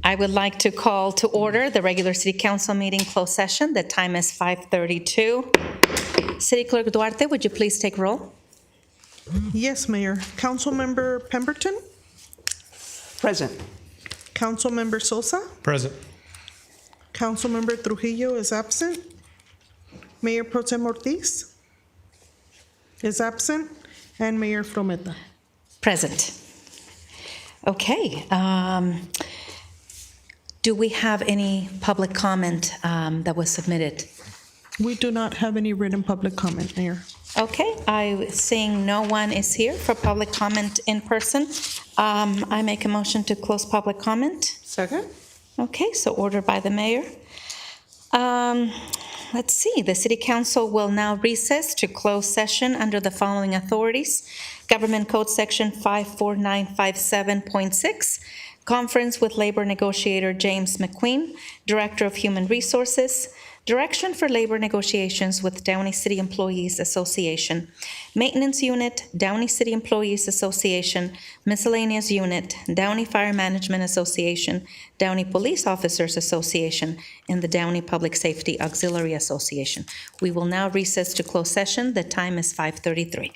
I would like to call to order the regular City Council meeting closed session. The time is 5:32. City Clerk Duarte, would you please take roll? Yes, Mayor. Councilmember Pemberton? Present. Councilmember Sosa? Present. Councilmember Trujillo is absent. Mayor Pro Tem Ortiz is absent. And Mayor Frometa. Present. Okay. Do we have any public comment that was submitted? We do not have any written public comment, Mayor. Okay, seeing no one is here for public comment in person, I make a motion to close public comment. Second. Okay, so ordered by the mayor. Let's see, the City Council will now recess to close session under the following authorities. Government Code Section 54957.6, conference with labor negotiator James McQueen, Director of Human Resources, direction for labor negotiations with Downey City Employees Association, Maintenance Unit, Downey City Employees Association, Miscellaneous Unit, Downey Fire Management Association, Downey Police Officers Association, and the Downey Public Safety Auxiliary Association. We will now recess to close session. The time is 5:33.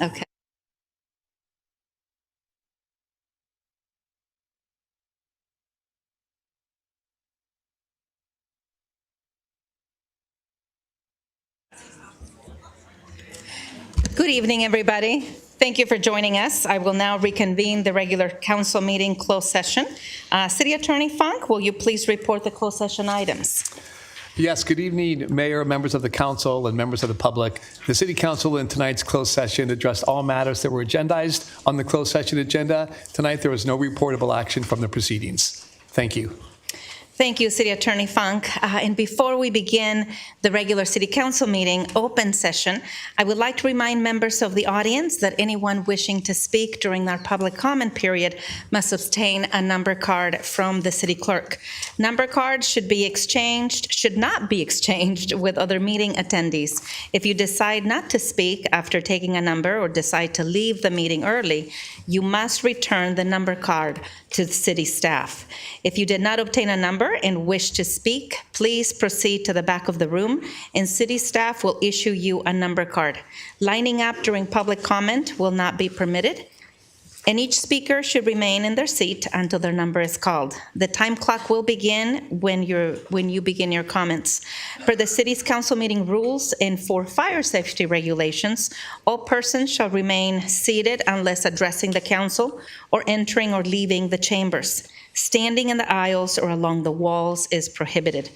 Okay. Good evening, everybody. Thank you for joining us. I will now reconvene the regular council meeting closed session. City Attorney Funk, will you please report the closed session items? Yes, good evening, Mayor, members of the council, and members of the public. The City Council in tonight's closed session addressed all matters that were agendized on the closed session agenda. Tonight, there was no reportable action from the proceedings. Thank you. Thank you, City Attorney Funk. And before we begin the regular City Council meeting open session, I would like to remind members of the audience that anyone wishing to speak during our public comment period must obtain a number card from the City Clerk. Number cards should not be exchanged with other meeting attendees. If you decide not to speak after taking a number or decide to leave the meeting early, you must return the number card to the city staff. If you did not obtain a number and wish to speak, please proceed to the back of the room and city staff will issue you a number card. Lining up during public comment will not be permitted, and each speaker should remain in their seat until their number is called. The time clock will begin when you begin your comments. Per the city's council meeting rules and for fire safety regulations, all persons shall remain seated unless addressing the council or entering or leaving the chambers. Standing in the aisles or along the walls is prohibited.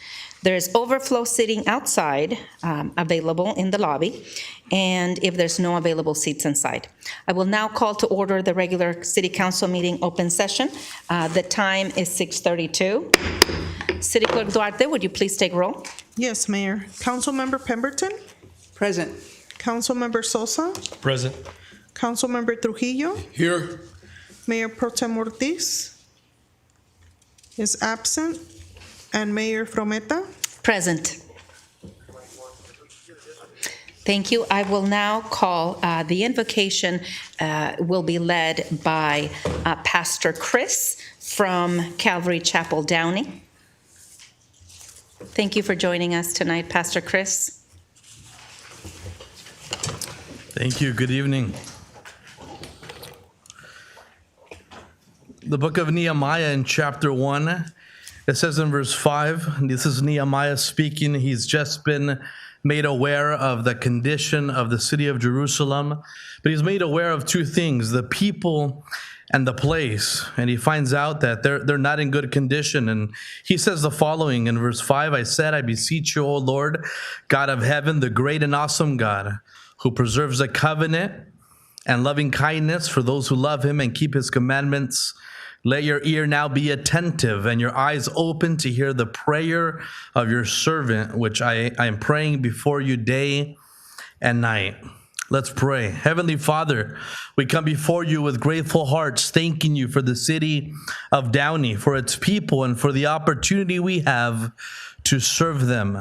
There is overflow seating outside available in the lobby, and if there's no available seats inside. I will now call to order the regular City Council meeting open session. The time is 6:32. City Clerk Duarte, would you please take roll? Yes, Mayor. Councilmember Pemberton? Present. Councilmember Sosa? Present. Councilmember Trujillo? Here. Mayor Pro Tem Ortiz is absent. And Mayor Frometa? Present. Thank you. I will now call, the invocation will be led by Pastor Chris from Calvary Chapel, Downey. Thank you for joining us tonight, Pastor Chris. Thank you. Good evening. The book of Nehemiah in chapter 1, it says in verse 5, this is Nehemiah speaking. He's just been made aware of the condition of the city of Jerusalem, but he's made aware of two things, the people and the place. And he finds out that they're not in good condition. And he says the following in verse 5, I said, I beseech you, O Lord, God of heaven, the great and awesome God, who preserves a covenant and loving kindness for those who love him and keep his commandments. Let your ear now be attentive and your eyes open to hear the prayer of your servant, which I am praying before you day and night. Let's pray. Heavenly Father, we come before you with grateful hearts, thanking you for the city of Downey, for its people, and for the opportunity we have to serve them.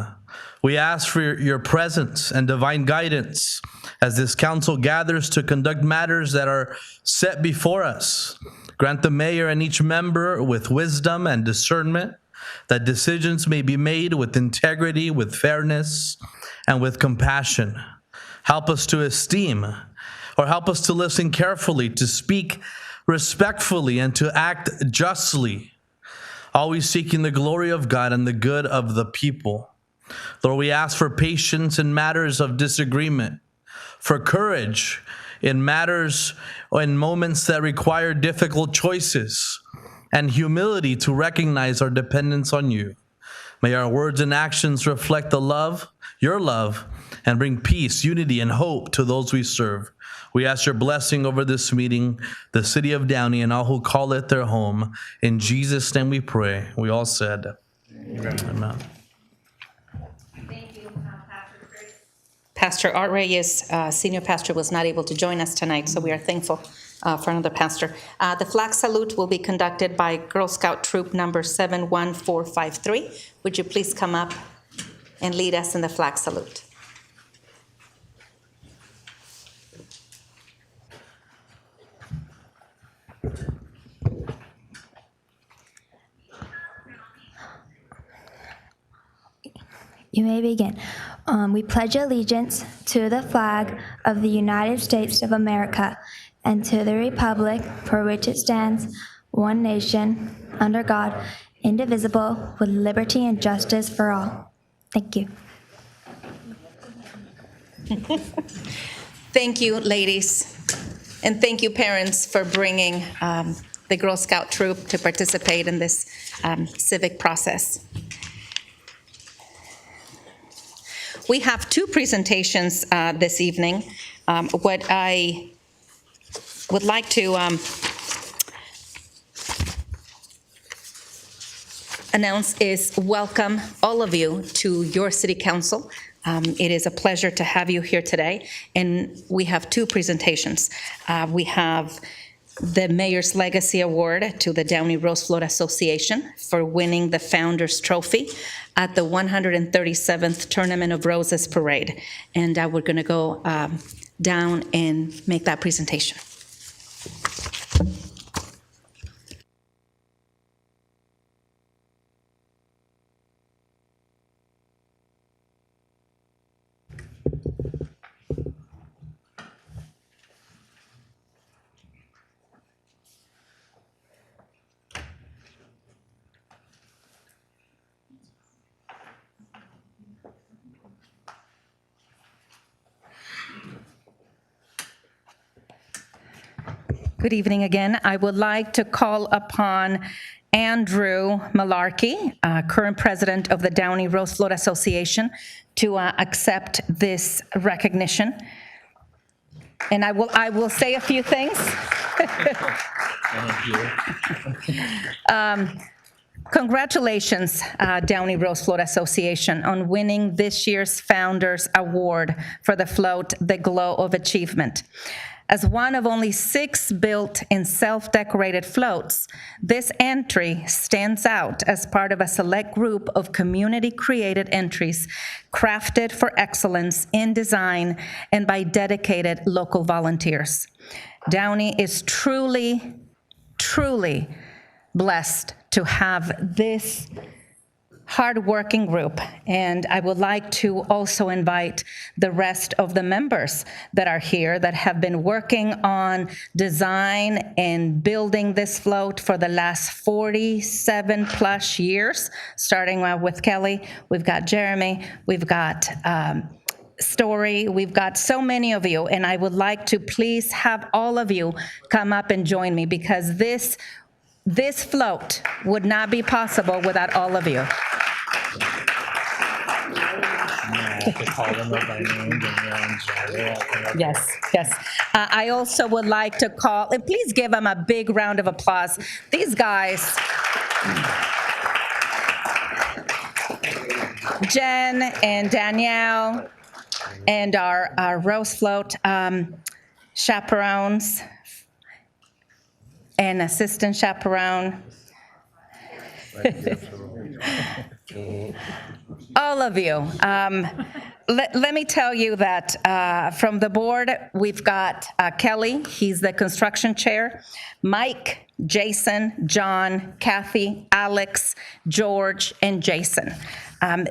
We ask for your presence and divine guidance as this council gathers to conduct matters that are set before us. Grant the mayor and each member with wisdom and discernment, that decisions may be made with integrity, with fairness, and with compassion. Help us to esteem, or help us to listen carefully, to speak respectfully, and to act justly, always seeking the glory of God and the good of the people. Lord, we ask for patience in matters of disagreement, for courage in matters or in moments that require difficult choices, and humility to recognize our dependence on you. May our words and actions reflect your love, and bring peace, unity, and hope to those we serve. We ask your blessing over this meeting, the city of Downey, and all who call it their home. In Jesus' name we pray. We all said, Amen. Thank you, Pastor Chris. Pastor Art Reyes, senior pastor, was not able to join us tonight, so we are thankful for another pastor. The flag salute will be conducted by Girl Scout Troop number 71453. Would you please come up and lead us in the flag salute? You may begin. We pledge allegiance to the flag of the United States of America and to the republic for which it stands, one nation, under God, indivisible, with liberty and justice for all. Thank you. Thank you, ladies. And thank you, parents, for bringing the Girl Scout troop to participate in this civic process. We have two presentations this evening. What I would like to announce is welcome all of you to your city council. It is a pleasure to have you here today, and we have two presentations. We have the Mayor's Legacy Award to the Downey Rose Float Association for winning the Founders Trophy at the 137th Tournament of Roses Parade. And we're going to go down and make that presentation. Good evening again. I would like to call upon Andrew Malarkey, current president of the Downey Rose Float Association, to accept this recognition. And I will say a few things. Congratulations, Downey Rose Float Association, on winning this year's Founders Award for the float, The Glow of Achievement. As one of only 6 built and self-decorated floats, this entry stands out as part of a select group of community-created entries crafted for excellence in design and by dedicated local volunteers. Downey is truly, truly blessed to have this hardworking group, and I would like to also invite the rest of the members that are here that have been working on design and building this float for the last 47 plus years, starting with Kelly. We've got Jeremy, we've got Story, we've got so many of you, and I would like to please have all of you come up and join me, because this float would not be possible without all of you. Yes, yes. I also would like to call, and please give them a big round of applause. These guys, Jen and Danielle, and our Rose Float chaperones and assistant chaperone. All of you. Let me tell you that from the board, we've got Kelly, he's the construction chair, Mike, Jason, John, Kathy, Alex, George, and Jason.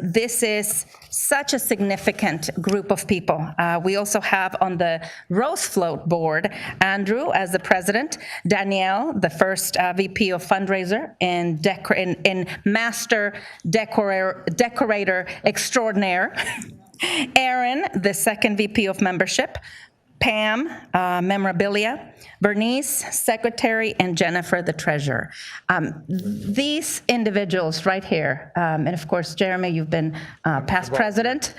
This is such a significant group of people. We also have on the Rose Float board, Andrew as the president, Danielle, the first VP of fundraiser and master decorator extraordinaire, Aaron, the second VP of membership, Pam, memorabilia, Bernice, secretary, and Jennifer, the treasurer. These individuals right here, and of course, Jeremy, you've been past president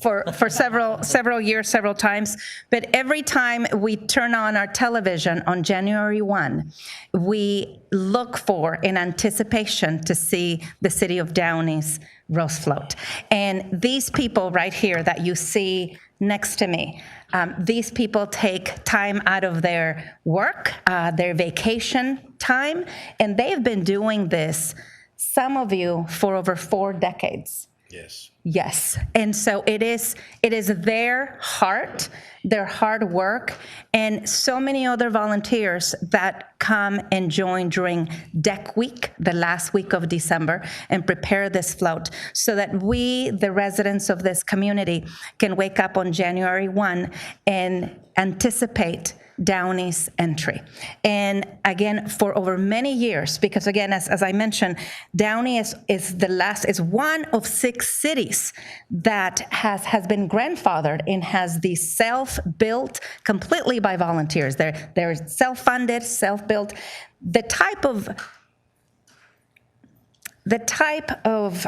for several years, several times, but every time we turn on our television on January 1, we look for in anticipation to see the city of Downey's Rose Float. And these people right here that you see next to me, these people take time out of their work, their vacation time, and they've been doing this, some of you, for over 4 decades. Yes. Yes, and so it is their heart, their hard work, and so many other volunteers that come and join during Deck Week, the last week of December, and prepare this float so that we, the residents of this community, can wake up on January 1 and anticipate Downey's entry. And again, for over many years, because again, as I mentioned, Downey is one of 6 cities that has been grandfathered and has the self-built completely by volunteers. They're self-funded, self-built. The type of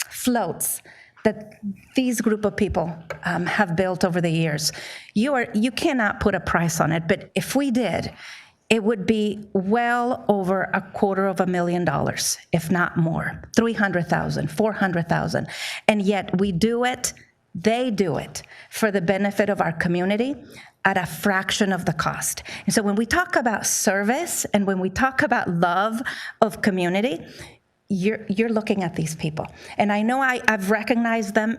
floats that these group of people have built over the years, you cannot put a price on it, but if we did, it would be well over $250,000, if not more, 300,000, 400,000. And yet we do it, they do it for the benefit of our community at a fraction of the cost. And so when we talk about service and when we talk about love of community, you're looking at these people. And I know I've recognized them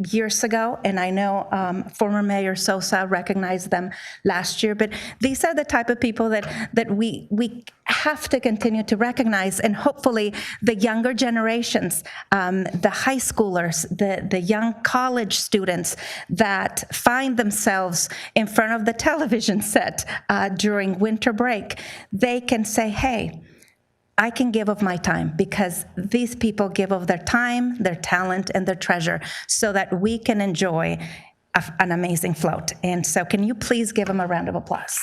years ago, and I know former Mayor Sosa recognized them last year, but these are the type of people that we have to continue to recognize, and hopefully the younger generations, the high schoolers, the young college students that find themselves in front of the television set during winter break, they can say, hey, I can give of my time because these people give of their time, their talent, and their treasure so that we can enjoy an amazing float. And so can you please give them a round of applause?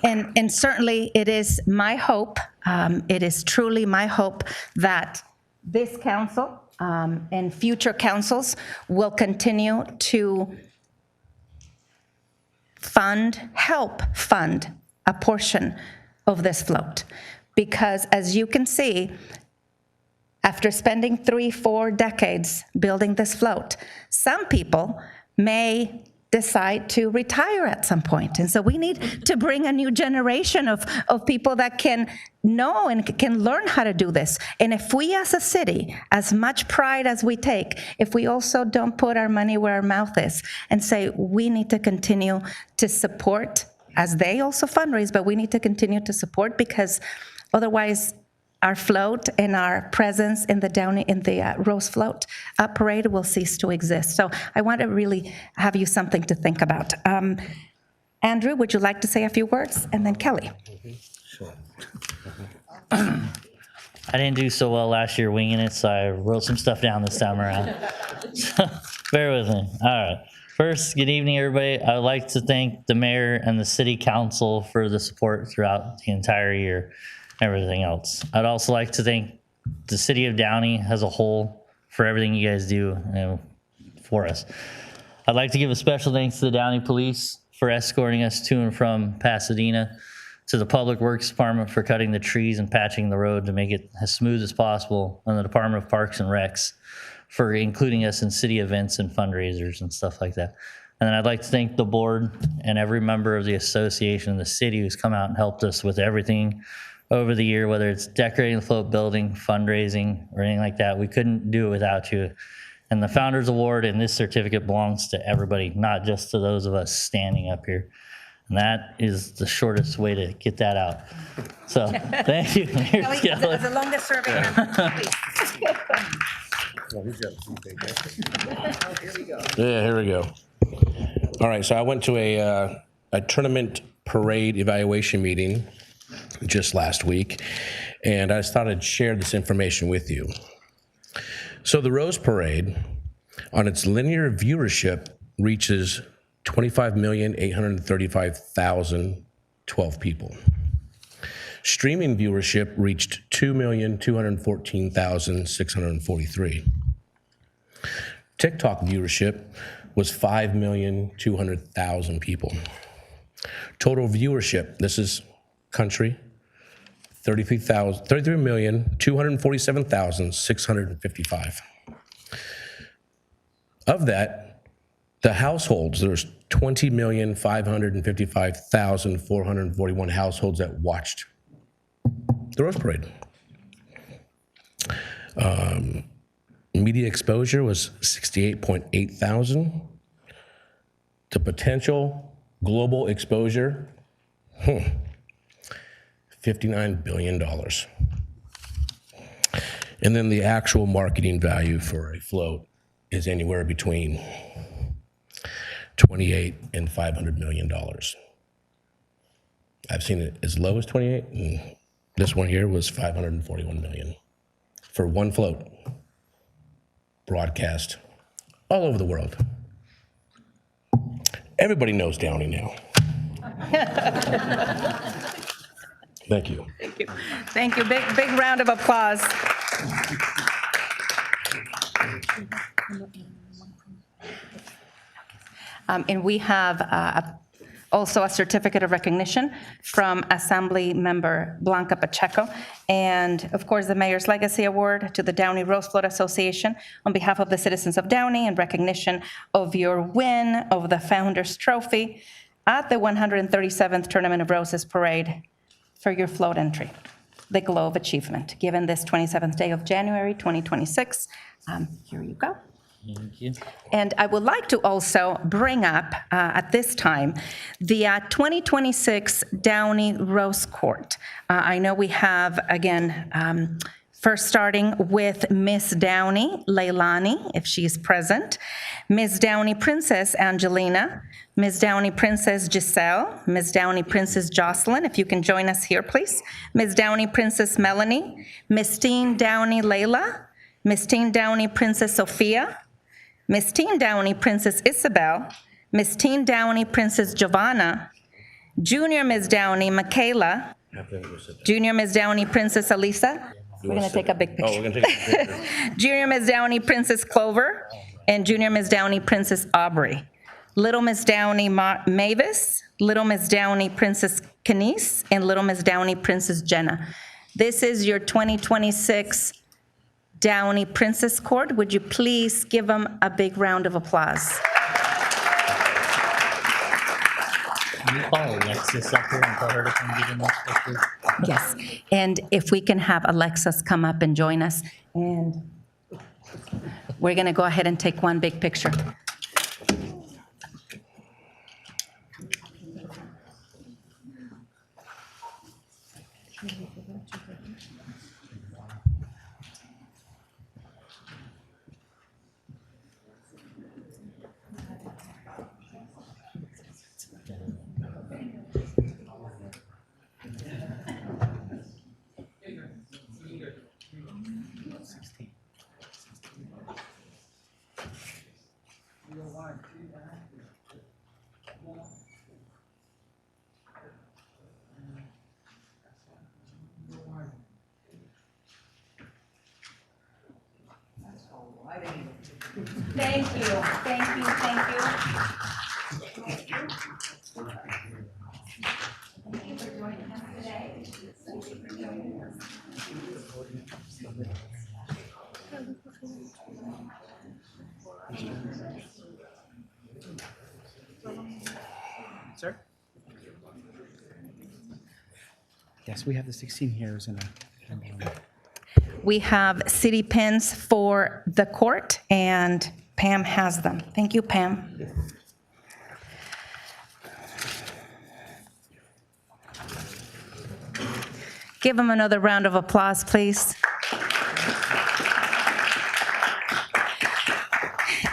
And certainly it is my hope, it is truly my hope that this council and future councils will continue to help fund a portion of this float. Because as you can see, after spending 3-4 decades building this float, some people may decide to retire at some point. And so we need to bring a new generation of people that can know and can learn how to do this. And if we as a city, as much pride as we take, if we also don't put our money where our mouth is and say we need to continue to support, as they also fundraise, but we need to continue to support, because otherwise our float and our presence in the Downey, in the Rose Float parade will cease to exist. So I want to really have you something to think about. Andrew, would you like to say a few words? And then Kelly. Sure. I didn't do so well last year winging it, so I wrote some stuff down this time around. So bear with me. All right. First, good evening, everybody. I would like to thank the mayor and the city council for the support throughout the entire year, everything else. I'd also like to thank the city of Downey as a whole for everything you guys do for us. I'd like to give a special thanks to the Downey Police for escorting us to and from Pasadena, to the Public Works Department for cutting the trees and patching the road to make it as smooth as possible, and the Department of Parks and Recs for including us in city events and fundraisers and stuff like that. And then I'd like to thank the board and every member of the association in the city who's come out and helped us with everything over the year, whether it's decorating the float building, fundraising, or anything like that. We couldn't do it without you. And the Founders Award and this certificate belongs to everybody, not just to those of us standing up here. And that is the shortest way to get that out. So thank you. Kelly, the longest serving member, Yeah, here we go. All right, so I went to a tournament parade evaluation meeting just last week, and I just thought I'd share this information with you. So the Rose Parade, on its linear viewership, reaches 25,835,012 people. Streaming viewership reached 2,214,643. TikTok viewership was 5,200,000 people. Total viewership, this is country, 33,247,655. Of that, the households, there's 20,555,441 households that watched the Rose Parade. Media exposure was 68.8 thousand. The potential global exposure, $59 billion. And then the actual marketing value for a float is anywhere between 28 and $500 million. I've seen it as low as 28, and this one here was 541 million for one float, broadcast all over the world. Everybody knows Downey now. Thank you. Thank you. Big round of applause. And we have also a certificate of recognition from Assembly Member Blanca Pacheco, and of course the Mayor's Legacy Award to the Downey Rose Float Association on behalf of the citizens of Downey in recognition of your win of the Founders Trophy at the 137th Tournament of Roses Parade for your float entry, the Glow of Achievement, given this 27th day of January 2026. Here you go. Thank you. And I would like to also bring up at this time the 2026 Downey Rose Court. I know we have, again, first starting with Miss Downey Leilani, if she's present, Miss Downey Princess Angelina, Miss Downey Princess Giselle, Miss Downey Princess Jocelyn, if you can join us here, please, Miss Downey Princess Melanie, Miss Teen Downey Layla, Miss Teen Downey Princess Sophia, Miss Teen Downey Princess Isabel, Miss Teen Downey Princess Giovanna, Junior Miss Downey Michaela, Junior Miss Downey Princess Elisa. We're going to take a big picture. Oh, we're going to take a picture. Junior Miss Downey Princess Clover, and Junior Miss Downey Princess Aubrey. Little Miss Downey Mavis, Little Miss Downey Princess Kenise, and Little Miss Downey Princess Jenna. This is your 2026 Downey Princess Court. Would you please give them a big round of applause? Can you call Alexis up here and tell her to come get in this picture? Yes, and if we can have Alexis come up and join us, and we're going to go ahead and take one big picture. Thank you, thank you, thank you. Thank you for joining us today. Sir? Yes, we have the 16 hairs in a. We have city pins for the court, and Pam has them. Thank you, Pam. Give them another round of applause, please.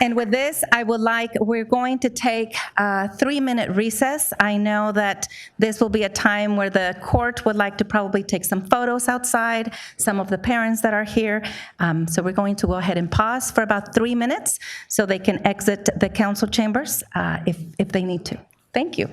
And with this, we're going to take a 3-minute recess. I know that this will be a time where the court would like to probably take some photos outside, some of the parents that are here. So we're going to go ahead and pause for about 3 minutes so they can exit the council chambers if they need to. Thank you.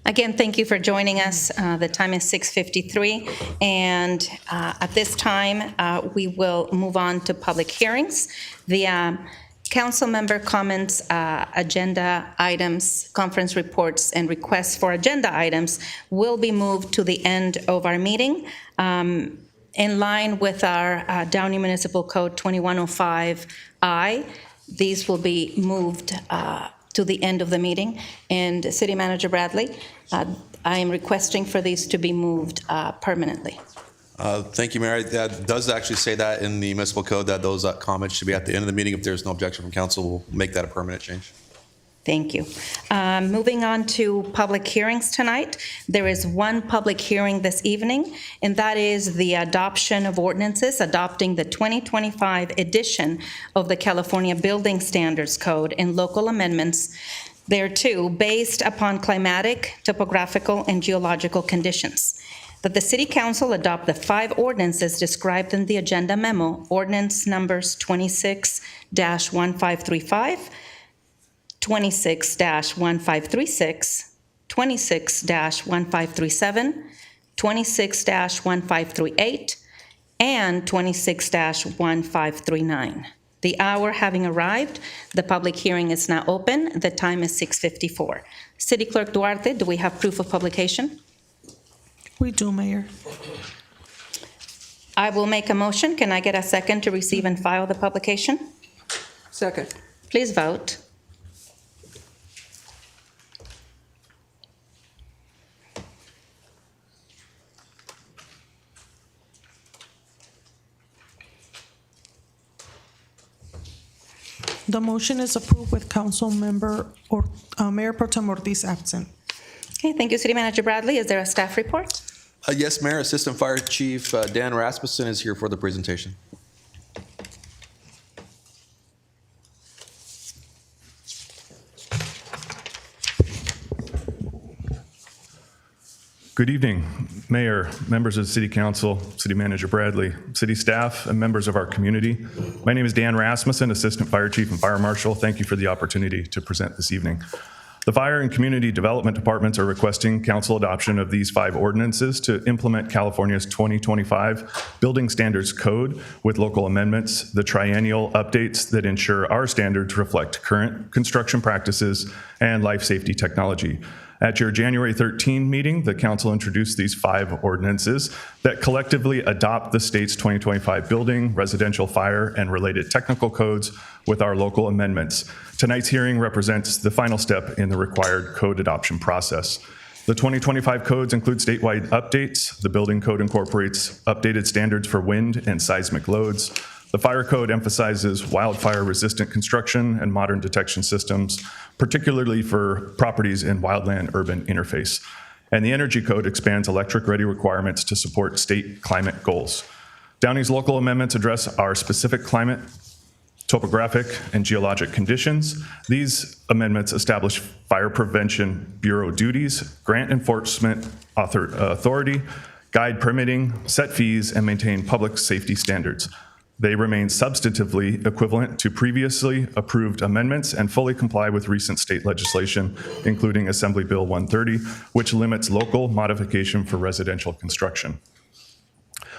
Again, thank you for joining us. The time is 6:53, and at this time, we will move on to public hearings. The council member comments, agenda items, conference reports, and requests for agenda items will be moved to the end of our meeting. In line with our Downey Municipal Code 2105I, these will be moved to the end of the meeting. And City Manager Bradley, I am requesting for these to be moved permanently. Thank you, Mayor. That does actually say that in the municipal code, that those comments should be at the end of the meeting. If there's no objection from council, we'll make that a permanent change. Thank you. Moving on to public hearings tonight. There is one public hearing this evening, and that is the adoption of ordinances adopting the 2025 edition of the California Building Standards Code and local amendments thereto based upon climatic, topographical, and geological conditions. That the City Council adopt the 5 ordinances described in the agenda memo, ordinance numbers 26-1535, 26-1536, 26-1537, 26-1538, and 26-1539. The hour having arrived, the public hearing is now open. The time is 6:54. City Clerk Duarte, do we have proof of publication? We do, Mayor. I will make a motion. Can I get a second to receive and file the publication? Second. Please vote. The motion is approved with Council Member Mayor Pro Tem Ortiz absent. Okay, thank you, City Manager Bradley. Is there a staff report? Yes, Mayor. Assistant Fire Chief Dan Rasmussen is here for the presentation. Good evening, Mayor, members of the City Council, City Manager Bradley, city staff, and members of our community. My name is Dan Rasmussen, Assistant Fire Chief and Fire Marshal. Thank you for the opportunity to present this evening. The Fire and Community Development Departments are requesting council adoption of these 5 ordinances to implement California's 2025 Building Standards Code with local amendments, the triennial updates that ensure our standards reflect current construction practices and life safety technology. At your January 13 meeting, the council introduced these 5 ordinances that collectively adopt the state's 2025 building, residential fire, and related technical codes with our local amendments. Tonight's hearing represents the final step in the required code adoption process. The 2025 codes include statewide updates. The building code incorporates updated standards for wind and seismic loads. The fire code emphasizes wildfire-resistant construction and modern detection systems, particularly for properties in wildland-urban interface. And the energy code expands electric-ready requirements to support state climate goals. Downey's local amendments address our specific climate, topographic, and geologic conditions. These amendments establish Fire Prevention Bureau duties, grant enforcement authority, guide permitting, set fees, and maintain public safety standards. They remain substantively equivalent to previously approved amendments and fully comply with recent state legislation, including Assembly Bill 130, which limits local modification for residential construction.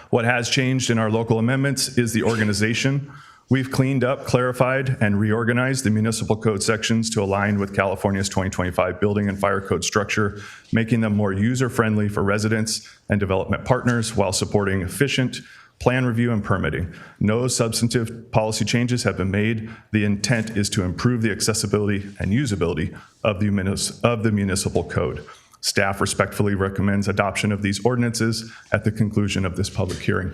What has changed in our local amendments is the organization. We've cleaned up, clarified, and reorganized the municipal code sections to align with California's 2025 building and fire code structure, making them more user-friendly for residents and development partners while supporting efficient plan review and permitting. No substantive policy changes have been made. The intent is to improve the accessibility and usability of the municipal code. Staff respectfully recommends adoption of these ordinances at the conclusion of this public hearing.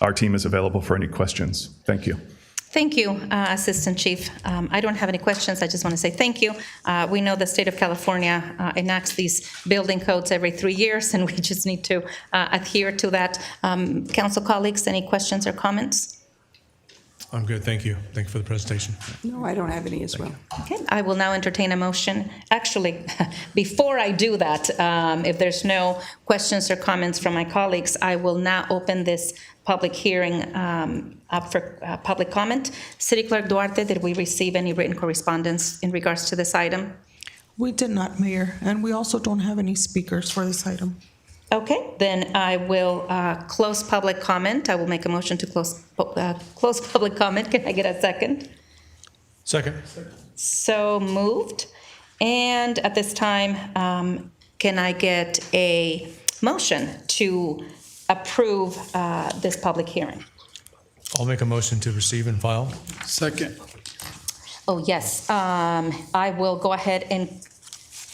Our team is available for any questions. Thank you. Thank you, Assistant Chief. I don't have any questions. I just want to say thank you. We know the state of California enacts these building codes every 3 years, and we just need to adhere to that. Council colleagues, any questions or comments? I'm good, thank you. Thank you for the presentation. No, I don't have any as well. Okay, I will now entertain a motion. Actually, before I do that, if there's no questions or comments from my colleagues, I will now open this public hearing up for public comment. City Clerk Duarte, did we receive any written correspondence in regards to this item? We did not, Mayor, and we also don't have any speakers for this item. Okay, then I will close public comment. I will make a motion to close public comment. Can I get a second? Second. So moved. And at this time, can I get a motion to approve this public hearing? I'll make a motion to receive and file. Second. Oh, yes. I will go ahead and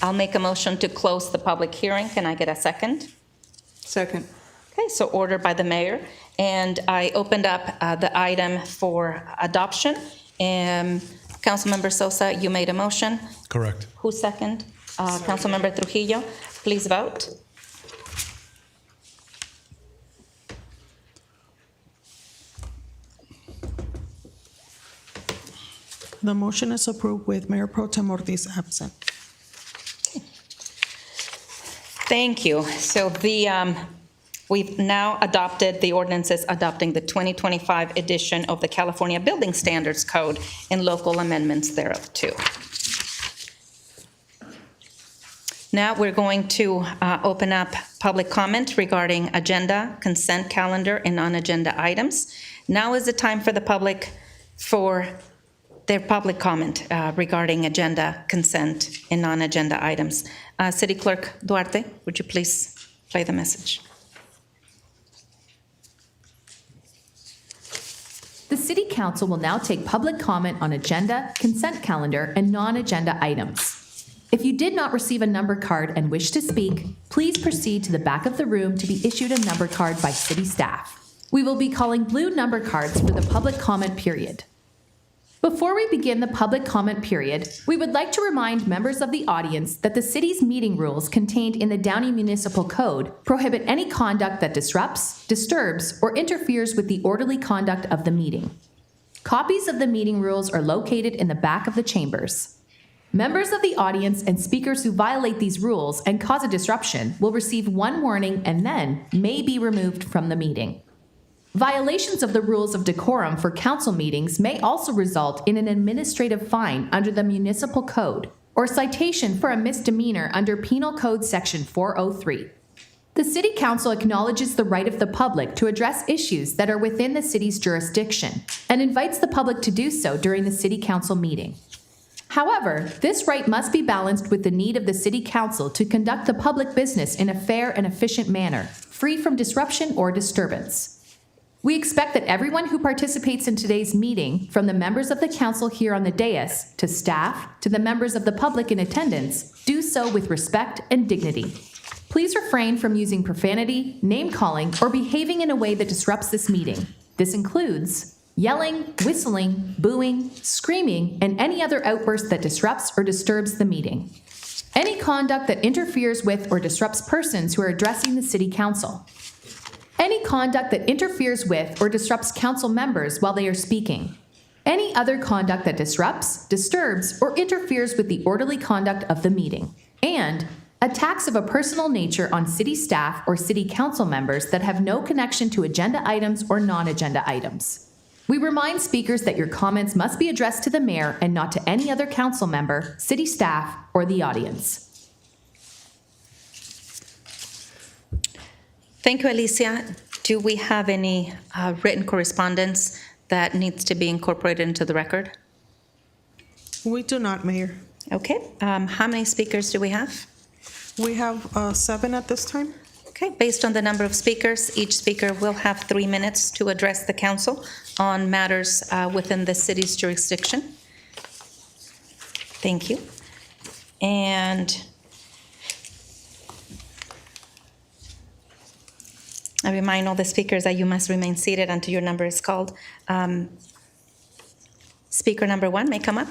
I'll make a motion to close the public hearing. Can I get a second? Second. Okay, so ordered by the mayor. And I opened up the item for adoption. Councilmember Sosa, you made a motion. Correct. Who second? Councilmember Trujillo, please vote. The motion is approved with Mayor Pro Tem Ortiz absent. Thank you. So we've now adopted the ordinances adopting the 2025 edition of the California Building Standards Code and local amendments thereof too. Now we're going to open up public comment regarding agenda, consent calendar, and non-agenda items. Now is the time for the public for their public comment regarding agenda, consent, and non-agenda items. City Clerk Duarte, would you please play the message? The City Council will now take public comment on agenda, consent calendar, and non-agenda items. If you did not receive a number card and wish to speak, please proceed to the back of the room to be issued a number card by city staff. We will be calling blue number cards for the public comment period. Before we begin the public comment period, we would like to remind members of the audience that the city's meeting rules contained in the Downey Municipal Code prohibit any conduct that disrupts, disturbs, or interferes with the orderly conduct of the meeting. Copies of the meeting rules are located in the back of the chambers. Members of the audience and speakers who violate these rules and cause a disruption will receive one warning and then may be removed from the meeting. Violations of the rules of decorum for council meetings may also result in an administrative fine under the Municipal Code or citation for a misdemeanor under Penal Code Section 403. The City Council acknowledges the right of the public to address issues that are within the city's jurisdiction and invites the public to do so during the City Council meeting. However, this right must be balanced with the need of the City Council to conduct the public business in a fair and efficient manner, free from disruption or disturbance. We expect that everyone who participates in today's meeting, from the members of the council here on the dais, to staff, to the members of the public in attendance, do so with respect and dignity. Please refrain from using profanity, name-calling, or behaving in a way that disrupts this meeting. This includes yelling, whistling, booing, screaming, and any other outburst that disrupts or disturbs the meeting. Any conduct that interferes with or disrupts persons who are addressing the City Council. Any conduct that interferes with or disrupts council members while they are speaking. Any other conduct that disrupts, disturbs, or interferes with the orderly conduct of the meeting. And attacks of a personal nature on city staff or city council members that have no connection to agenda items or non-agenda items. We remind speakers that your comments must be addressed to the mayor and not to any other council member, city staff, or the audience. Thank you, Alicia. Do we have any written correspondence that needs to be incorporated into the record? We do not, Mayor. Okay. How many speakers do we have? We have 7 at this time. Okay. Based on the number of speakers, each speaker will have 3 minutes to address the council on matters within the city's jurisdiction. Thank you. And I remind all the speakers that you must remain seated until your number is called. Speaker number 1 may come up.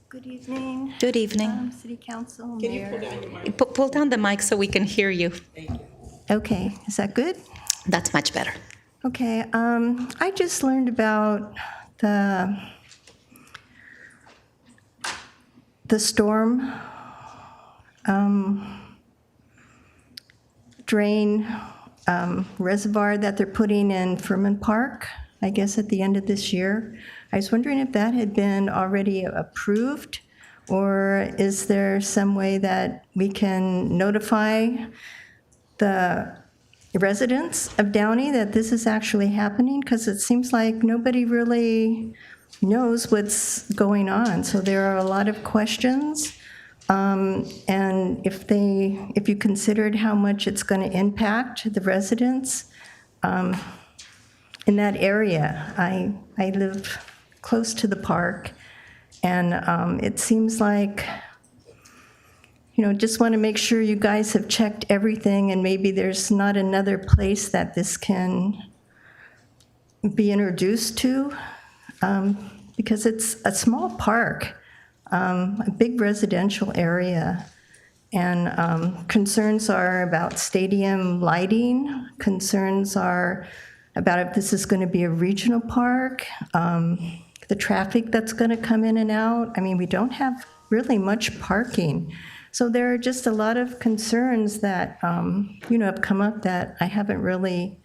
Good evening. Good evening. City Council, Mayor. Pull down the mic so we can hear you. Okay, is that good? That's much better. Okay, I just learned about the the storm drain reservoir that they're putting in Furman Park, I guess at the end of this year. I was wondering if that had been already approved, or is there some way that we can notify the residents of Downey that this is actually happening? Because it seems like nobody really knows what's going on. So there are a lot of questions. And if you considered how much it's going to impact the residents in that area. I live close to the park, and it seems like, just want to make sure you guys have checked everything, and maybe there's not another place that this can be introduced to, because it's a small park, a big residential area, and concerns are about stadium lighting, concerns are about if this is going to be a regional park, the traffic that's going to come in and out. I mean, we don't have really much parking. So there are just a lot of concerns that, have come up that I haven't really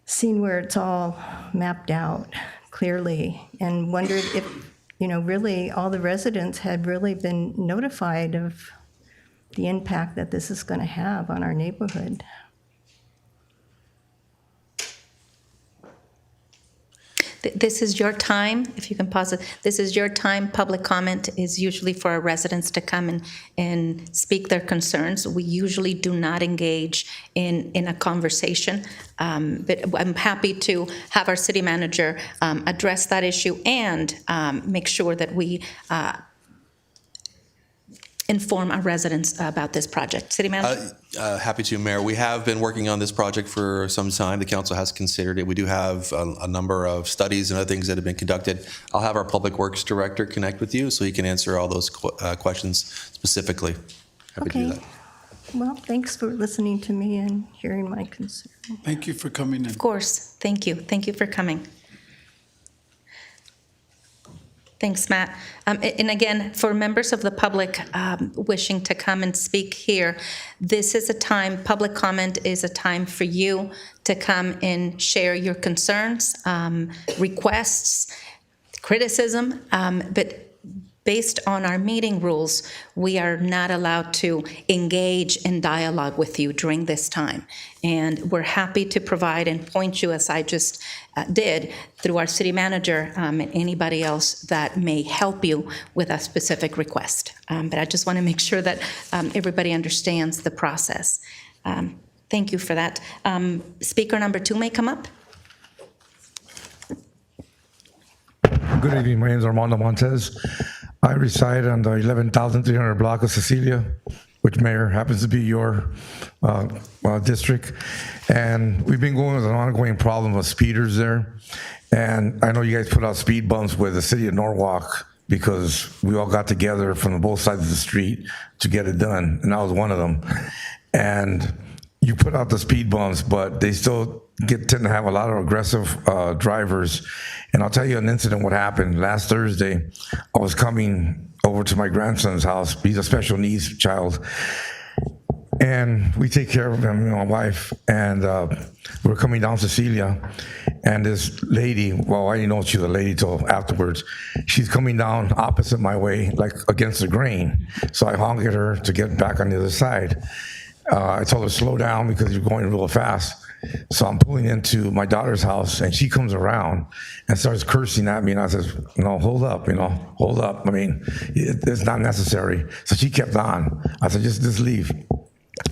seen where it's all mapped out clearly, and wondered if, really all the residents had really been notified of the impact that this is going to have on our neighborhood. This is your time, if you can pause it. This is your time. Public comment is usually for our residents to come and speak their concerns. We usually do not engage in a conversation, but I'm happy to have our city manager address that issue and make sure that we inform our residents about this project. City manager? Happy to, Mayor. We have been working on this project for some time. The council has considered it. We do have a number of studies and other things that have been conducted. I'll have our Public Works Director connect with you so he can answer all those questions specifically. Happy to do that. Well, thanks for listening to me and hearing my concern. Thank you for coming in. Of course. Thank you. Thank you for coming. Thanks, Matt. And again, for members of the public wishing to come and speak here, this is a time, public comment is a time for you to come and share your concerns, requests, criticism, but based on our meeting rules, we are not allowed to engage in dialogue with you during this time. And we're happy to provide and point you, as I just did, through our city manager and anybody else that may help you with a specific request. But I just want to make sure that everybody understands the process. Thank you for that. Speaker number 2 may come up. Good evening. My name is Armando Montez. I reside on the 11,300 block of Cecilia, which, Mayor, happens to be your district. And we've been going with an ongoing problem of speeders there. And I know you guys put out speed bumps with the city of Norwalk because we all got together from both sides of the street to get it done. And I was one of them. And you put out the speed bumps, but they still tend to have a lot of aggressive drivers. And I'll tell you an incident what happened. Last Thursday, I was coming over to my grandson's house. He's a special needs child. And we take care of him, my wife. And we're coming down Cecilia. And this lady, well, I didn't know she was a lady till afterwards. She's coming down opposite my way, like against the grain. So I honked at her to get back on the other side. I told her to slow down because you're going real fast. So I'm pulling into my daughter's house, and she comes around and starts cursing at me. And I says, hold up, hold up. I mean, it's not necessary. So she kept on. I said, just leave.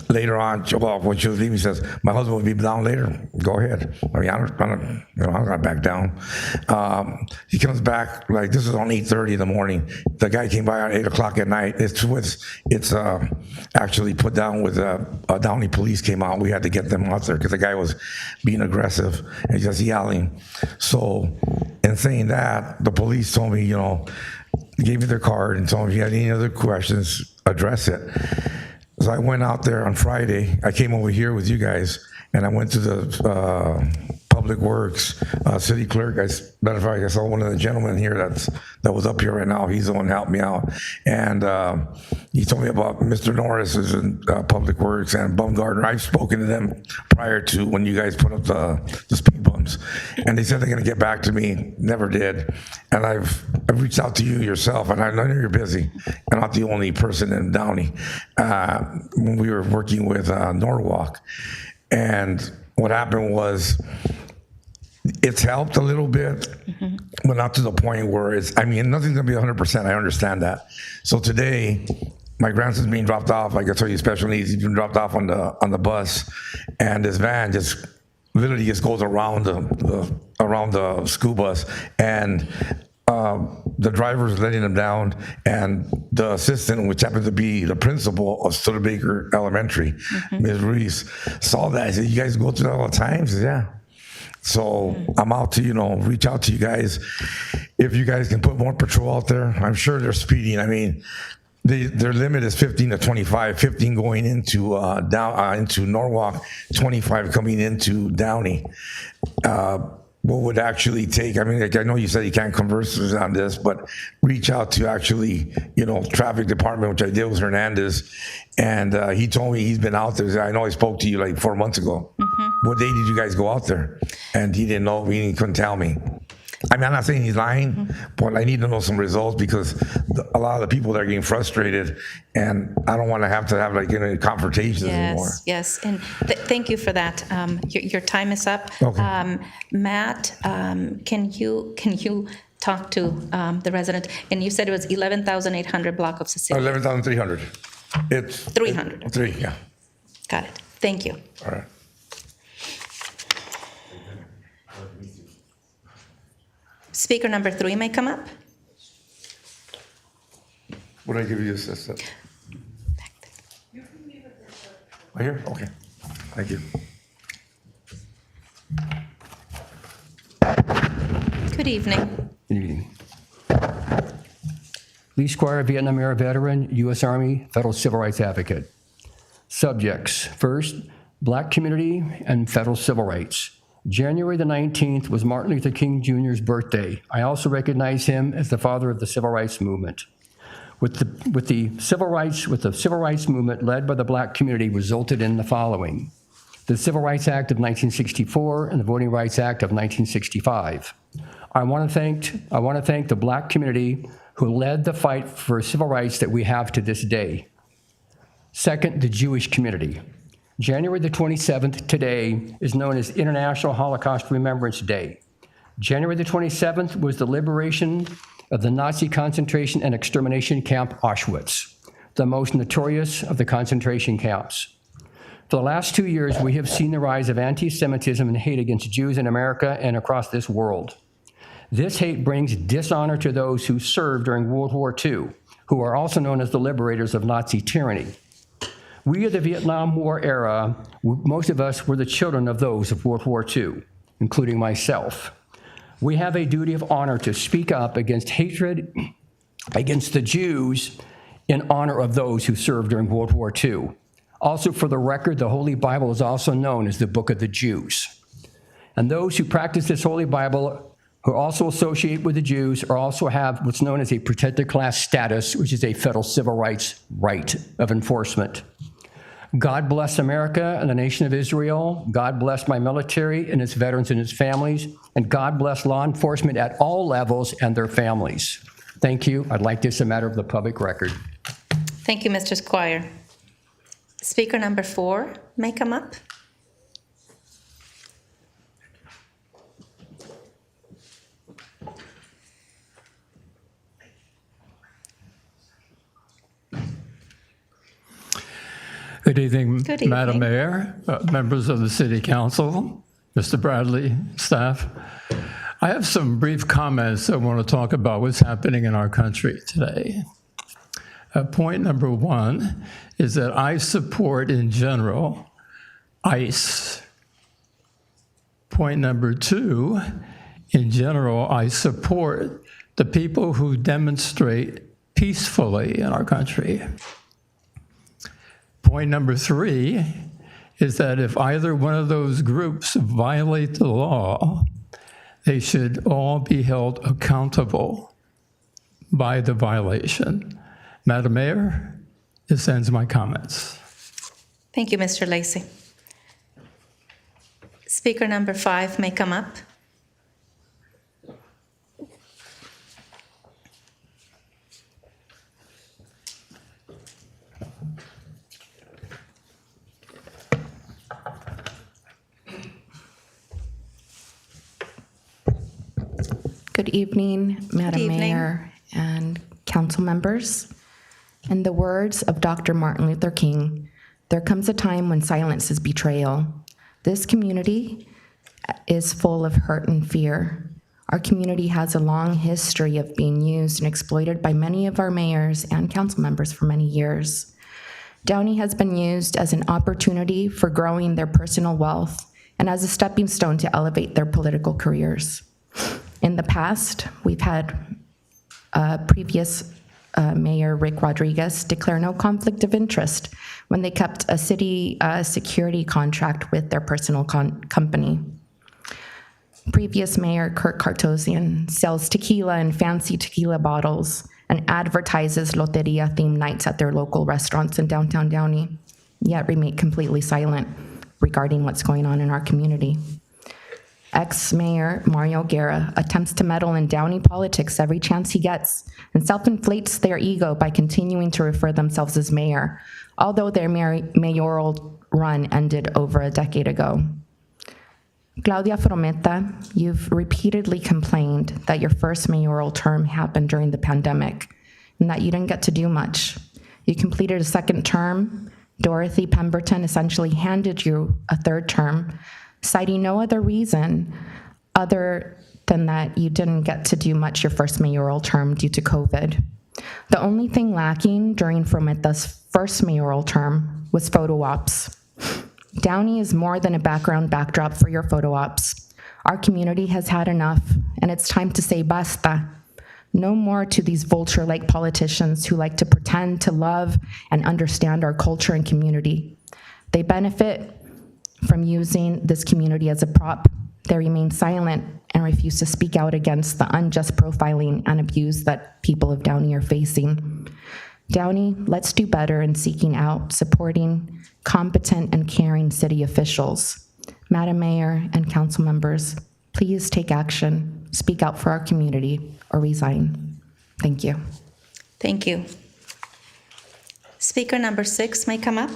Later on, when she was leaving, she says, my husband will be down later. Go ahead. I mean, I'm not gonna back down. He comes back, like, this is on 8:30 in the morning. The guy came by at 8 o'clock at night. It's actually put down with Downey police came out. We had to get them out there because the guy was being aggressive and just yelling. So in saying that, the police told me, gave me their card and told me if you had any other questions, address it. So I went out there on Friday. I came over here with you guys, and I went to the public Public Works, city clerk. Matter of fact, I saw one of the gentlemen here that was up here right now. He's the one who helped me out. And he told me about Mr. Norris is in Public Works and Bumgardner. I've spoken to them prior to when you guys put up the speed bumps. And they said they're going to get back to me. Never did. And I've reached out to you yourself, and I know you're busy. I'm not the only person in Downey. When we were working with Norwalk. And what happened was, it's helped a little bit, but not to the point where it's, I mean, nothing's gonna be 100%, I understand that. So today, my grandson's being dropped off, like I told you, special needs, he's been dropped off on the bus, and this van just literally just goes around the school bus, and the driver's letting him down, and the assistant, which happens to be the principal of Studebaker Elementary, Ms. Reese, saw that. I said, "You guys go through that all the time?" She said, "Yeah." So I'm out to, reach out to you guys. If you guys can put more patrol out there, I'm sure they're speeding. I mean, their limit is 15 to 25, 15 going into into Norwalk, 25 coming into Downey. What would actually take, I mean, like I know you said you can't converse on this, but reach out to actually, traffic department, which I did with Hernandez. And he told me he's been out there. I know I spoke to you like 4 months ago. What day did you guys go out there? And he didn't know, he couldn't tell me. I mean, I'm not saying he's lying, but I need to know some results because a lot of the people that are getting frustrated, and I don't want to have like any confrontations anymore. Yes, and thank you for that. Your time is up. Okay. Matt, can you talk to the resident? And you said it was 11,800 block of Cecilia. 11,300. It's 300. 3, yeah. Got it. Thank you. All right. Speaker number 3 may come up. What did I give you this? Right here? Okay. Thank you. Good evening. Good evening. Lee Squire, Vietnam era veteran, U.S. Army, federal civil rights advocate. Subjects. First, Black community and federal civil rights. January the 19th was Martin Luther King Jr.'s birthday. I also recognize him as the father of the civil rights movement. With the civil rights movement led by the Black community resulted in the following: the Civil Rights Act of 1964 and the Voting Rights Act of 1965. I want to thank the Black community who led the fight for civil rights that we have to this day. Second, the Jewish community. January the 27th today is known as International Holocaust Remembrance Day. January the 27th was the liberation of the Nazi concentration and extermination camp Auschwitz, the most notorious of the concentration camps. For the last 2 years, we have seen the rise of anti-Semitism and hate against Jews in America and across this world. This hate brings dishonor to those who served during World War II, who are also known as the liberators of Nazi tyranny. We of the Vietnam War era, most of us were the children of those of World War II, including myself. We have a duty of honor to speak up against hatred against the Jews in honor of those who served during World War II. Also, for the record, the Holy Bible is also known as the Book of the Jews. And those who practice this Holy Bible, who also associate with the Jews, or also have what's known as a protected class status, which is a federal civil rights right of enforcement. God bless America and the nation of Israel. God bless my military and its veterans and its families. And God bless law enforcement at all levels and their families. Thank you. I'd like this a matter of the public record. Thank you, Mr. Squire. Speaker number 4 may come up. Good evening, Good evening. Madam Mayor, members of the City Council, Mr. Bradley, staff. I have some brief comments I want to talk about what's happening in our country today. Point number 1 is that I support, in general, ICE. Point number 2, in general, I support the people who demonstrate peacefully in our country. Point number 3, is that if either one of those groups violate the law, they should all be held accountable by the violation. Madam Mayor, this ends my comments. Thank you, Mr. Lacy. Speaker number 5 may come up. Good evening, Madam evening. Mayor and council members. In the words of Dr. Martin Luther King, there comes a time when silence is betrayal. This community is full of hurt and fear. Our community has a long history of being used and exploited by many of our mayors and council members for many years. Downey has been used as an opportunity for growing their personal wealth and as a stepping stone to elevate their political careers. In the past, we've had previous Mayor Rick Rodriguez declare no conflict of interest when they kept a city security contract with their personal company. Previous Mayor Kurt Kartosian sells tequila and fancy tequila bottles and advertises Loteria-themed nights at their local restaurants in downtown Downey, yet remain completely silent regarding what's going on in our community. Ex-Mayor Mario Guerra attempts to meddle in Downey politics every chance he gets and self-inflates their ego by continuing to refer themselves as mayor, although their mayoral run ended over a decade ago. Claudia Frometa, you've repeatedly complained that your first mayoral term happened during the pandemic and that you didn't get to do much. You completed a second term. Dorothy Pemberton essentially handed you a third term, citing no other reason other than that you didn't get to do much your first mayoral term due to COVID. The only thing lacking during Frometa's first mayoral term was photo ops. Downey is more than a background backdrop for your photo ops. Our community has had enough, and it's time to say basta. No more to these vulture-like politicians who like to pretend to love and understand our culture and community. They benefit from using this community as a prop. They remain silent and refuse to speak out against the unjust profiling and abuse that people of Downey are facing. Downey, let's do better in seeking out, supporting competent and caring city officials. Madam Mayor and council members, please take action, speak out for our community, or resign. Thank you. Thank you. Speaker number 6 may come up.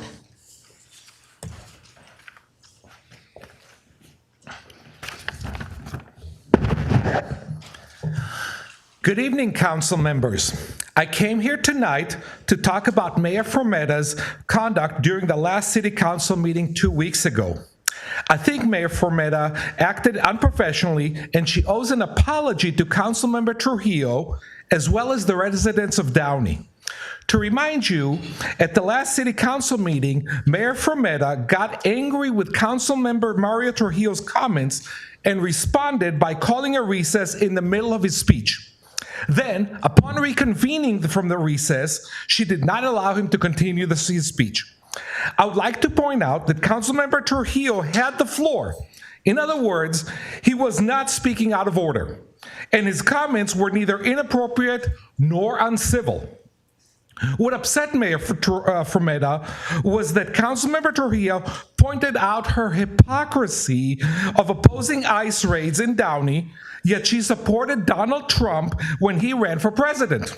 Good evening, council members. I came here tonight to talk about Mayor Frometa's conduct during the last city council meeting 2 weeks ago. I think Mayor Frometa acted unprofessionally, and she owes an apology to Councilmember Trujillo, as well as the residents of Downey. To remind you, at the last city council meeting, Mayor Frometa got angry with Councilmember Mario Trujillo's comments and responded by calling a recess in the middle of his speech. Then, upon reconvening from the recess, she did not allow him to continue his speech. I would like to point out that Councilmember Trujillo had the floor. In other words, he was not speaking out of order, and his comments were neither inappropriate nor uncivil. What upset Mayor Frometa was that Councilmember Trujillo pointed out her hypocrisy of opposing ICE raids in Downey, yet she supported Donald Trump when he ran for president.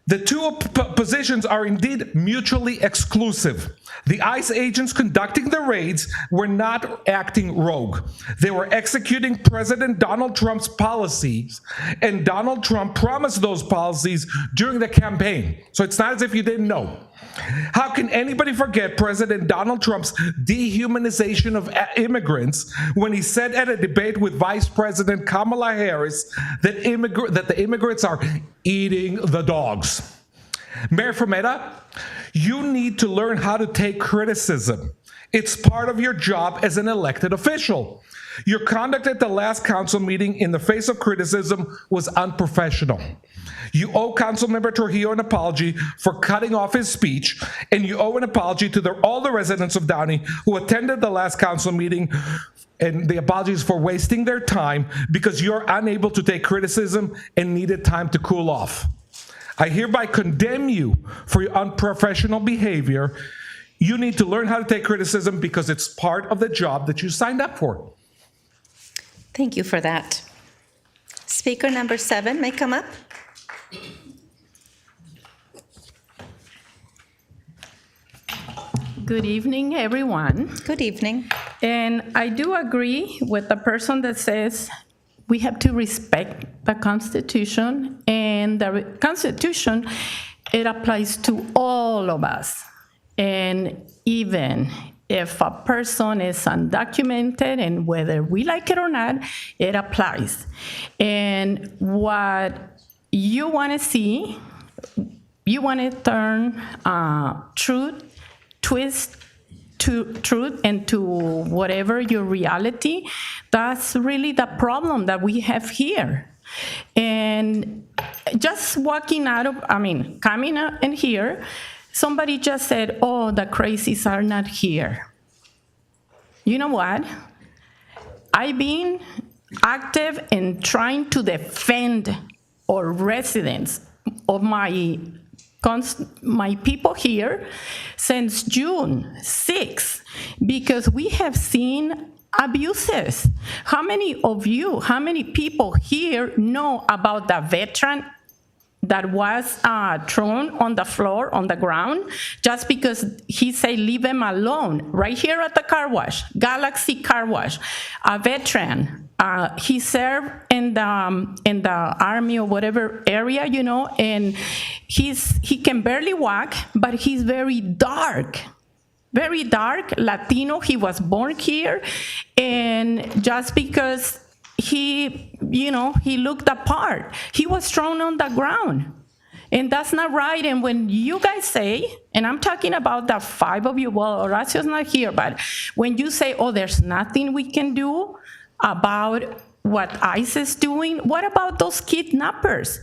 The two positions are indeed mutually exclusive. The ICE agents conducting the raids were not acting rogue. They were executing President Donald Trump's policies, and Donald Trump promised those policies during the campaign. So it's not as if you didn't know. How can anybody forget President Donald Trump's dehumanization of immigrants when he said at a debate with Vice President Kamala Harris that the immigrants are eating the dogs? Mayor Frometa, you need to learn how to take criticism. It's part of your job as an elected official. Your conduct at the last council meeting in the face of criticism was unprofessional. You owe Councilmember Trujillo an apology for cutting off his speech, and you owe an apology to all the residents of Downey who attended the last council meeting, and the apologies for wasting their time because you're unable to take criticism and needed time to cool off. I hereby condemn you for your unprofessional behavior. You need to learn how to take criticism because it's part of the job that you signed up for. Thank you for that. Speaker number 7 may come up. Good evening, everyone. Good evening. And I do agree with the person that says we have to respect the Constitution, and the Constitution, it applies to all of us. And even if a person is undocumented, and whether we like it or not, it applies. And what you want to see, you want to turn twist to truth into whatever your reality. That's really the problem that we have here. And just walking out of, coming out in here, somebody just said, oh, the crazies are not here. You know what? I've been active in trying to defend our residents of my people here since June 6th, because we have seen abuses. How many people here know about the veteran that was thrown on the floor, on the ground, just because he said, leave him alone? Right here at the car wash, Galaxy Car Wash, a veteran. He served in the army or whatever area, and he can barely walk, but he's very dark, Latino. He was born here, and just because he looked the part, he was thrown on the ground. And that's not right. And when you guys say, and I'm talking about the 5 of you, well, Horacio's not here, but when you say, oh, there's nothing we can do about what ICE is doing, what about those kidnappers?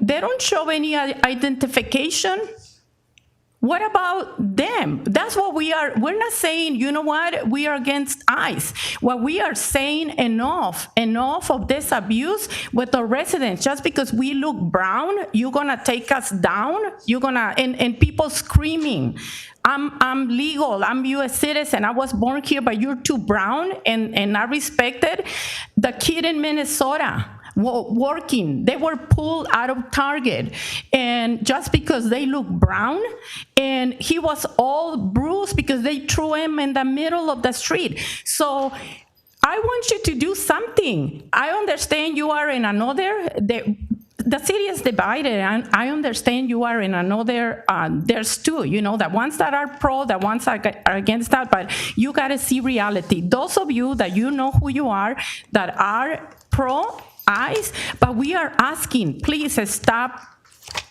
They don't show any identification. What about them? That's what we are. We're not saying, you know what, we are against ICE. What we are saying, enough of this abuse with the residents. Just because we look brown, you're gonna take us down. You're gonna, and people screaming, I'm legal, I'm US citizen, I was born here, but you're too brown, and I respected. The kid in Minnesota, working, they were pulled out of Target, and just because they look brown, and he was all bruised because they threw him in the middle of the street. So I want you to do something. I understand you are in another, the city is divided, and I understand you are in another, there's two, the ones that are pro, the ones that are against that, but you gotta see reality. Those of you that you know who you are, that are pro ICE, but we are asking, please stop,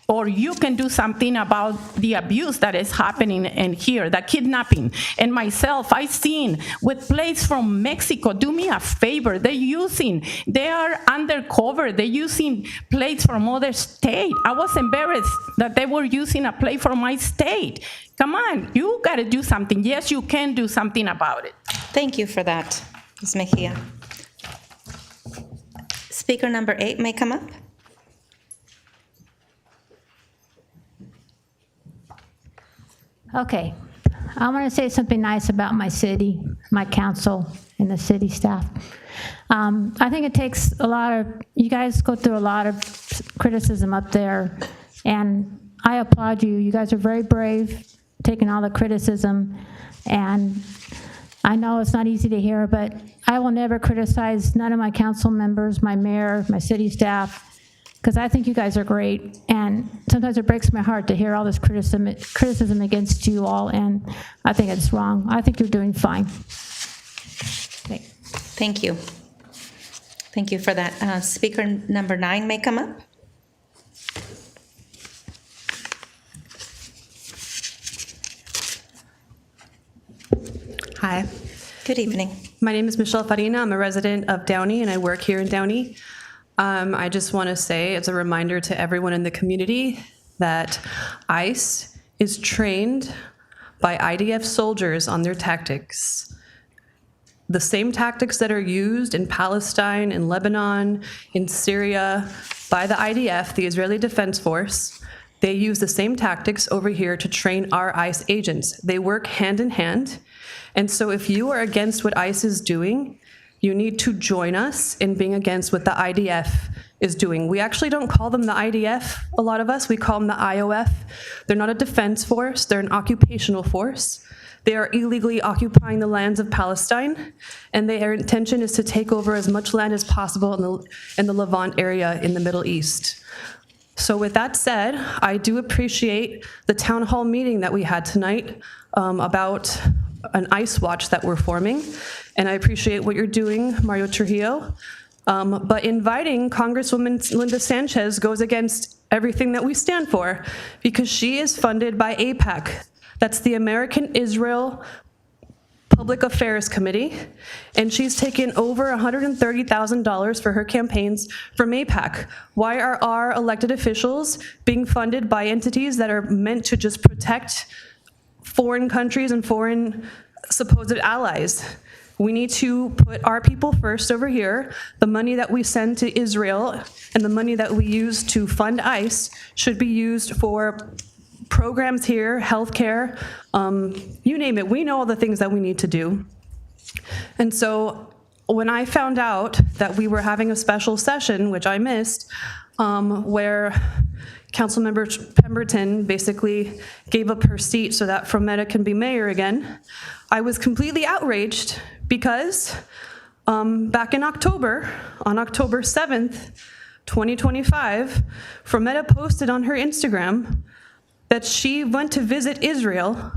or you can do something about the abuse that is happening in here, the kidnapping. And myself, I've seen with plates from Mexico. Do me a favor, they are undercover, they're using plates from other state. I was embarrassed that they were using a plate from my state. Come on, you gotta do something. Yes, you can do something about it. Thank you for that, Ms. Mejia. Speaker number 8 may come up. Okay, I want to say something nice about my city, my council, and the city staff. I think it takes a lot of, you guys go through a lot of criticism up there, and I applaud you. You guys are very brave, taking all the criticism, and I know it's not easy to hear, but I will never criticize none of my council members, my mayor, my city staff, because I think you guys are great, and sometimes it breaks my heart to hear all this criticism against you all, and I think it's wrong. I think you're doing fine. Okay. Thank you. Thank you for that. Speaker number 9 may come up. Hi. Good evening. My name is Michelle Farina. I'm a resident of Downey, and I work here in Downey. I just want to say, as a reminder to everyone in the community, that ICE is trained by IDF soldiers on their tactics. The same tactics that are used in Palestine, in Lebanon, in Syria, by the IDF, the Israeli Defense Force, they use the same tactics over here to train our ICE agents. They work hand in hand. And so if you are against what ICE is doing, you need to join us in being against what the IDF is doing. We actually don't call them the IDF, a lot of us. We call them the IOF. They're not a defense force. They're an occupational force. They are illegally occupying the lands of Palestine, and their intention is to take over as much land as possible in the Levant area in the Middle East. So with that said, I do appreciate the town hall meeting that we had tonight about an ICE watch that we're forming, and I appreciate what you're doing, Mario Trujillo. But inviting Congresswoman Linda Sanchez goes against everything that we stand for, because she is funded by AIPAC. That's the American Israel Public Affairs Committee, and she's taken over $130,000 for her campaigns from AIPAC. Why are our elected officials being funded by entities that are meant to just protect foreign countries and foreign supposed allies? We need to put our people first over here. The money that we send to Israel and the money that we use to fund ICE should be used for programs here, healthcare, you name it. We know all the things that we need to do. And so when I found out that we were having a special session, which I missed, where Councilmember Pemberton basically gave up her seat so that Frometa can be mayor again, I was completely outraged because back in October, on October 7th, 2025, Frometa posted on her Instagram that she went to visit Israel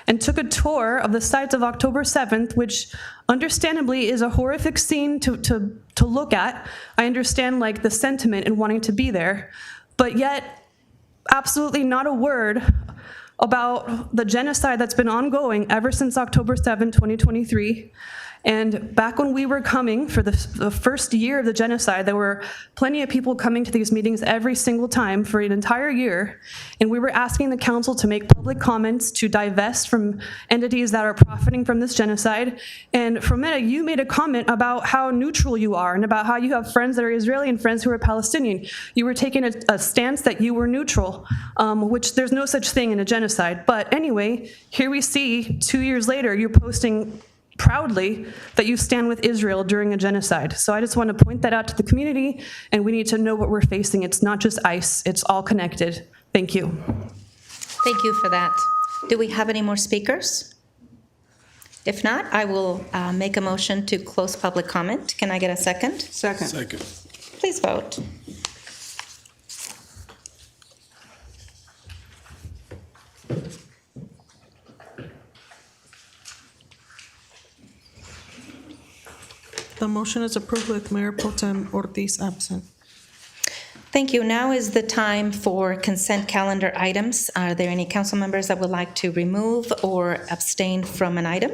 and took a tour of the sites of October 7th, which understandably is a horrific scene to look at. I understand like the sentiment in wanting to be there, but yet absolutely not a word about the genocide that's been ongoing ever since October 7, 2023. And back when we were coming for the first year of the genocide, there were plenty of people coming to these meetings every single time for an entire year. And we were asking the council to make public comments to divest from entities that are profiting from this genocide. And Frometa, you made a comment about how neutral you are and about how you have friends that are Israeli and friends who are Palestinian. You were taking a stance that you were neutral, which there's no such thing in a genocide. But anyway, here we see 2 years later, you're posting proudly that you stand with Israel during a genocide. So I just want to point that out to the community, and we need to know what we're facing. It's not just ICE, it's all connected. Thank you. Thank you for that. Do we have any more speakers? If not, I will make a motion to close public comment. Can I get a second? Second. Please vote. The motion is approved with Mayor Pro Tem Ortiz absent. Thank you. Now is the time for consent calendar items. Are there any council members that would like to remove or abstain from an item?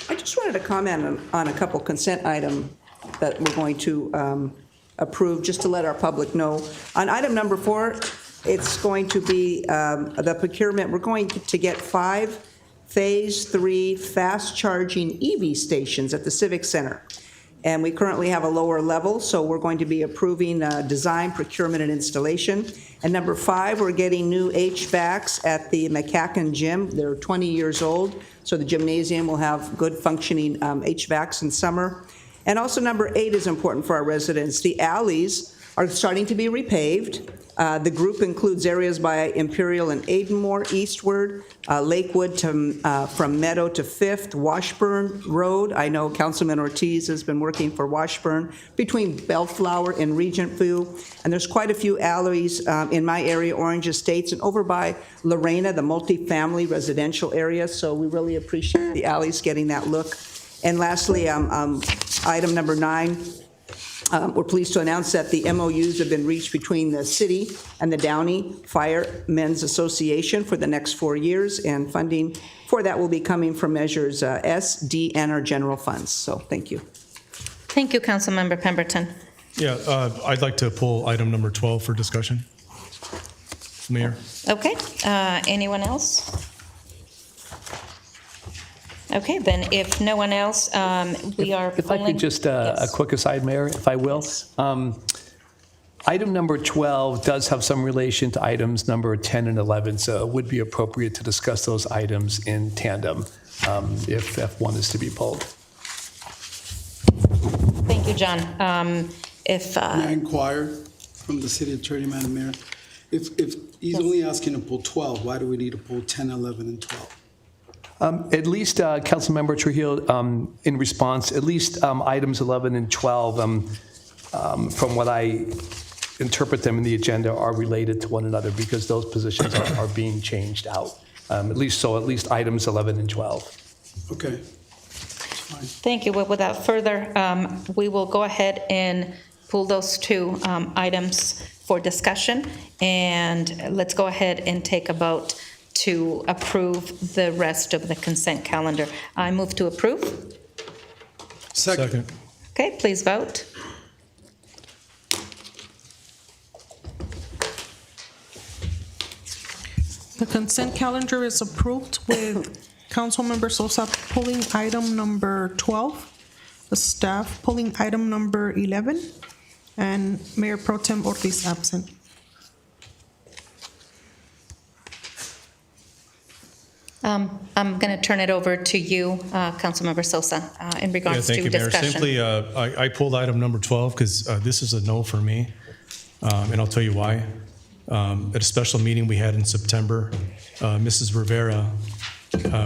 I just wanted to comment on a couple consent items that we're going to approve, just to let our public know. On item number 4, it's going to be the procurement. We're going to get 5 Phase 3 fast-charging EV stations at the Civic Center. And we currently have a lower level, so we're going to be approving design, procurement, and installation. And number 5, we're getting new HVACs at the McCacken Gym. They're 20 years old, so the gymnasium will have good functioning HVACs in summer. And also number 8 is important for our residents. The alleys are starting to be repaved. The group includes areas by Imperial and Aidenmore eastward, Lakewood from Meadow to 5th, Washburn Road. I know Councilman Ortiz has been working for Washburn, between Bellflower and Regent View. And there's quite a few alleys in my area, Orange Estates, and over by Lorena, the multifamily residential area. So we really appreciate the alleys getting that look. And lastly, item number 9, We're pleased to announce that the MOUs have been reached between the city and the Downey Firemen's Association for the next 4 years, and funding for that will be coming from measures S, D, and our general funds. So thank you. Thank you, Councilmember Pemberton. Yeah, I'd like to pull item number 12 for discussion. Mayor? Okay, anyone else? Okay, then if no one else, we are If I pulling. could just, a quick aside, Mayor, if I will. Item number 12 does have some relation to items number 10 and 11, so it would be appropriate to discuss those items in tandem if F1 is to be pulled. Thank you, John. If, May I inquire from the city attorney, Madam Mayor? If he's only asking to pull 12, why do we need to pull 10, 11, and 12? At least, Councilmember Trujillo, in response, at least items 11 and 12, from what I interpret them in the agenda, are related to one another because those positions are being changed out. At least items 11 and 12. Okay. Thank you. Well, without further, we will go ahead and pull those two items for discussion, and let's go ahead and take a vote to approve the rest of the consent calendar. I move to approve. Second. Okay, please vote. The consent calendar is approved with Councilmember Sosa pulling item number 12, the staff pulling item number 11, and Mayor Pro Tem Ortiz absent. I'm going to turn it over to you, Councilmember Sosa, in regards Thank to you, Mayor. discussion. Simply, I pulled item number 12 because this is a no for me, and I'll tell you why. At a special meeting we had in September, Mrs. Rivera,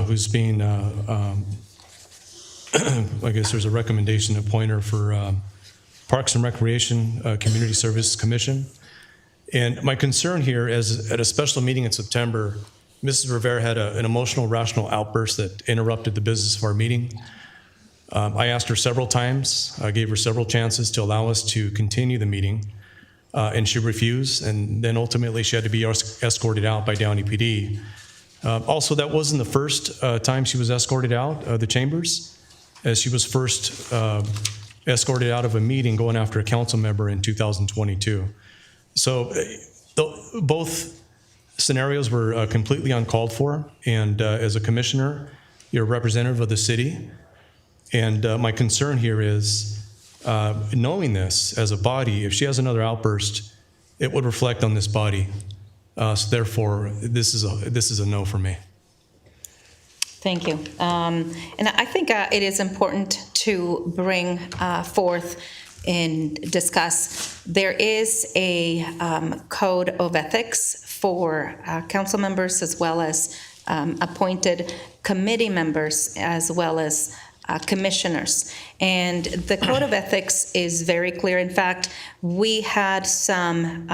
who's being, I guess there's a recommendation to appoint her for Parks and Recreation Community Service Commission. And my concern here is at a special meeting in September, Mrs. Rivera had an emotional, rational outburst that interrupted the business of our meeting. I asked her several times, I gave her several chances to allow us to continue the meeting, and she refused, and then ultimately she had to be escorted out by Downey PD. Also, that wasn't the first time she was escorted out of the chambers, as she was first escorted out of a meeting going after a council member in 2022. So both scenarios were completely uncalled for, and as a commissioner, you're a representative of the city, and my concern here is knowing this as a body, if she has another outburst, it would reflect on this body. So therefore, this is a no for me. Thank you. And I think it is important to bring forth and discuss. There is a code of ethics for council members as well as appointed committee members as well as commissioners. And the code of ethics is very clear. In fact, we had some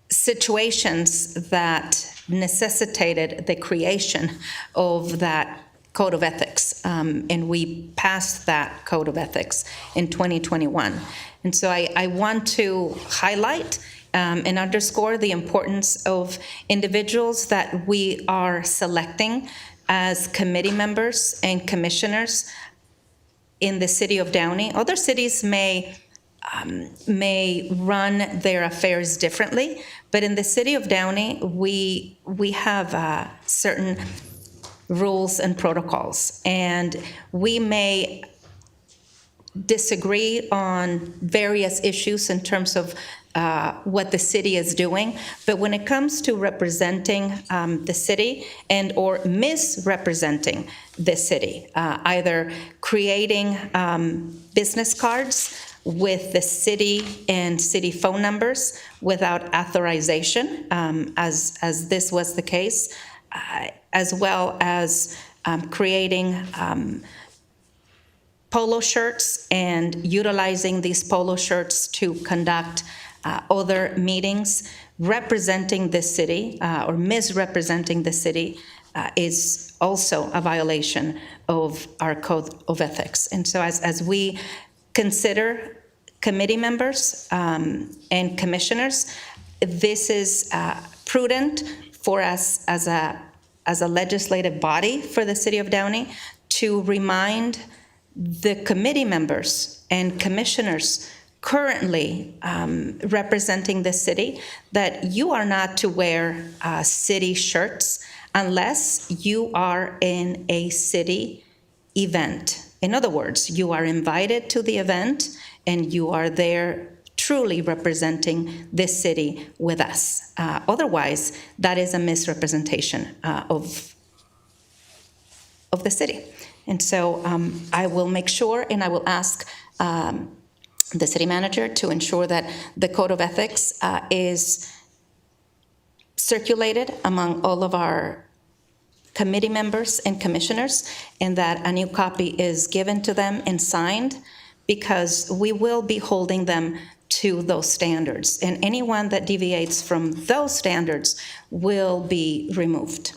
situations that necessitated the creation of that code of ethics, and we passed that code of ethics in 2021. And so I want to highlight and underscore the importance of individuals that we are selecting as committee members and commissioners in the city of Downey. Other cities may run their affairs differently, but in the city of Downey, we have certain rules and protocols, and we may disagree on various issues in terms of what the city is doing, but when it comes to representing the city and or misrepresenting the city, either creating business cards with the city and city phone numbers without authorization, as this was the case, as well as creating polo shirts and utilizing these polo shirts to conduct other meetings representing the city or misrepresenting the city is also a violation of our code of ethics. And so as we consider committee members and commissioners, this is prudent for us as a legislative body for the city of Downey to remind the committee members and commissioners currently representing the city that you are not to wear city shirts unless you are in a city event. In other words, you are invited to the event and you are there truly representing this city with us. Otherwise, that is a misrepresentation of the city. And so I will make sure and I will ask the city manager to ensure that the code of ethics is circulated among all of our committee members and commissioners, and that a new copy is given to them and signed, because we will be holding them to those standards, and anyone that deviates from those standards will be removed.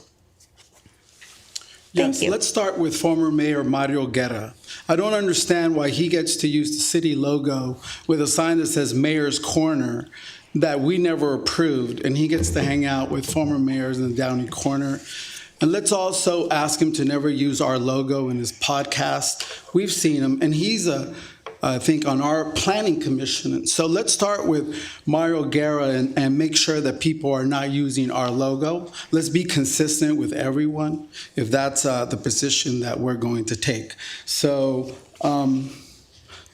Thank Yes, you. let's start with former Mayor Mario Guerra. I don't understand why he gets to use the city logo with a sign that says Mayor's Corner that we never approved, and he gets to hang out with former mayors in the Downey Corner. And let's also ask him to never use our logo in his podcast. We've seen him, and he's I think, on our planning commission. So let's start with Mario Guerra and make sure that people are not using our logo. Let's be consistent with everyone if that's the position that we're going to take. So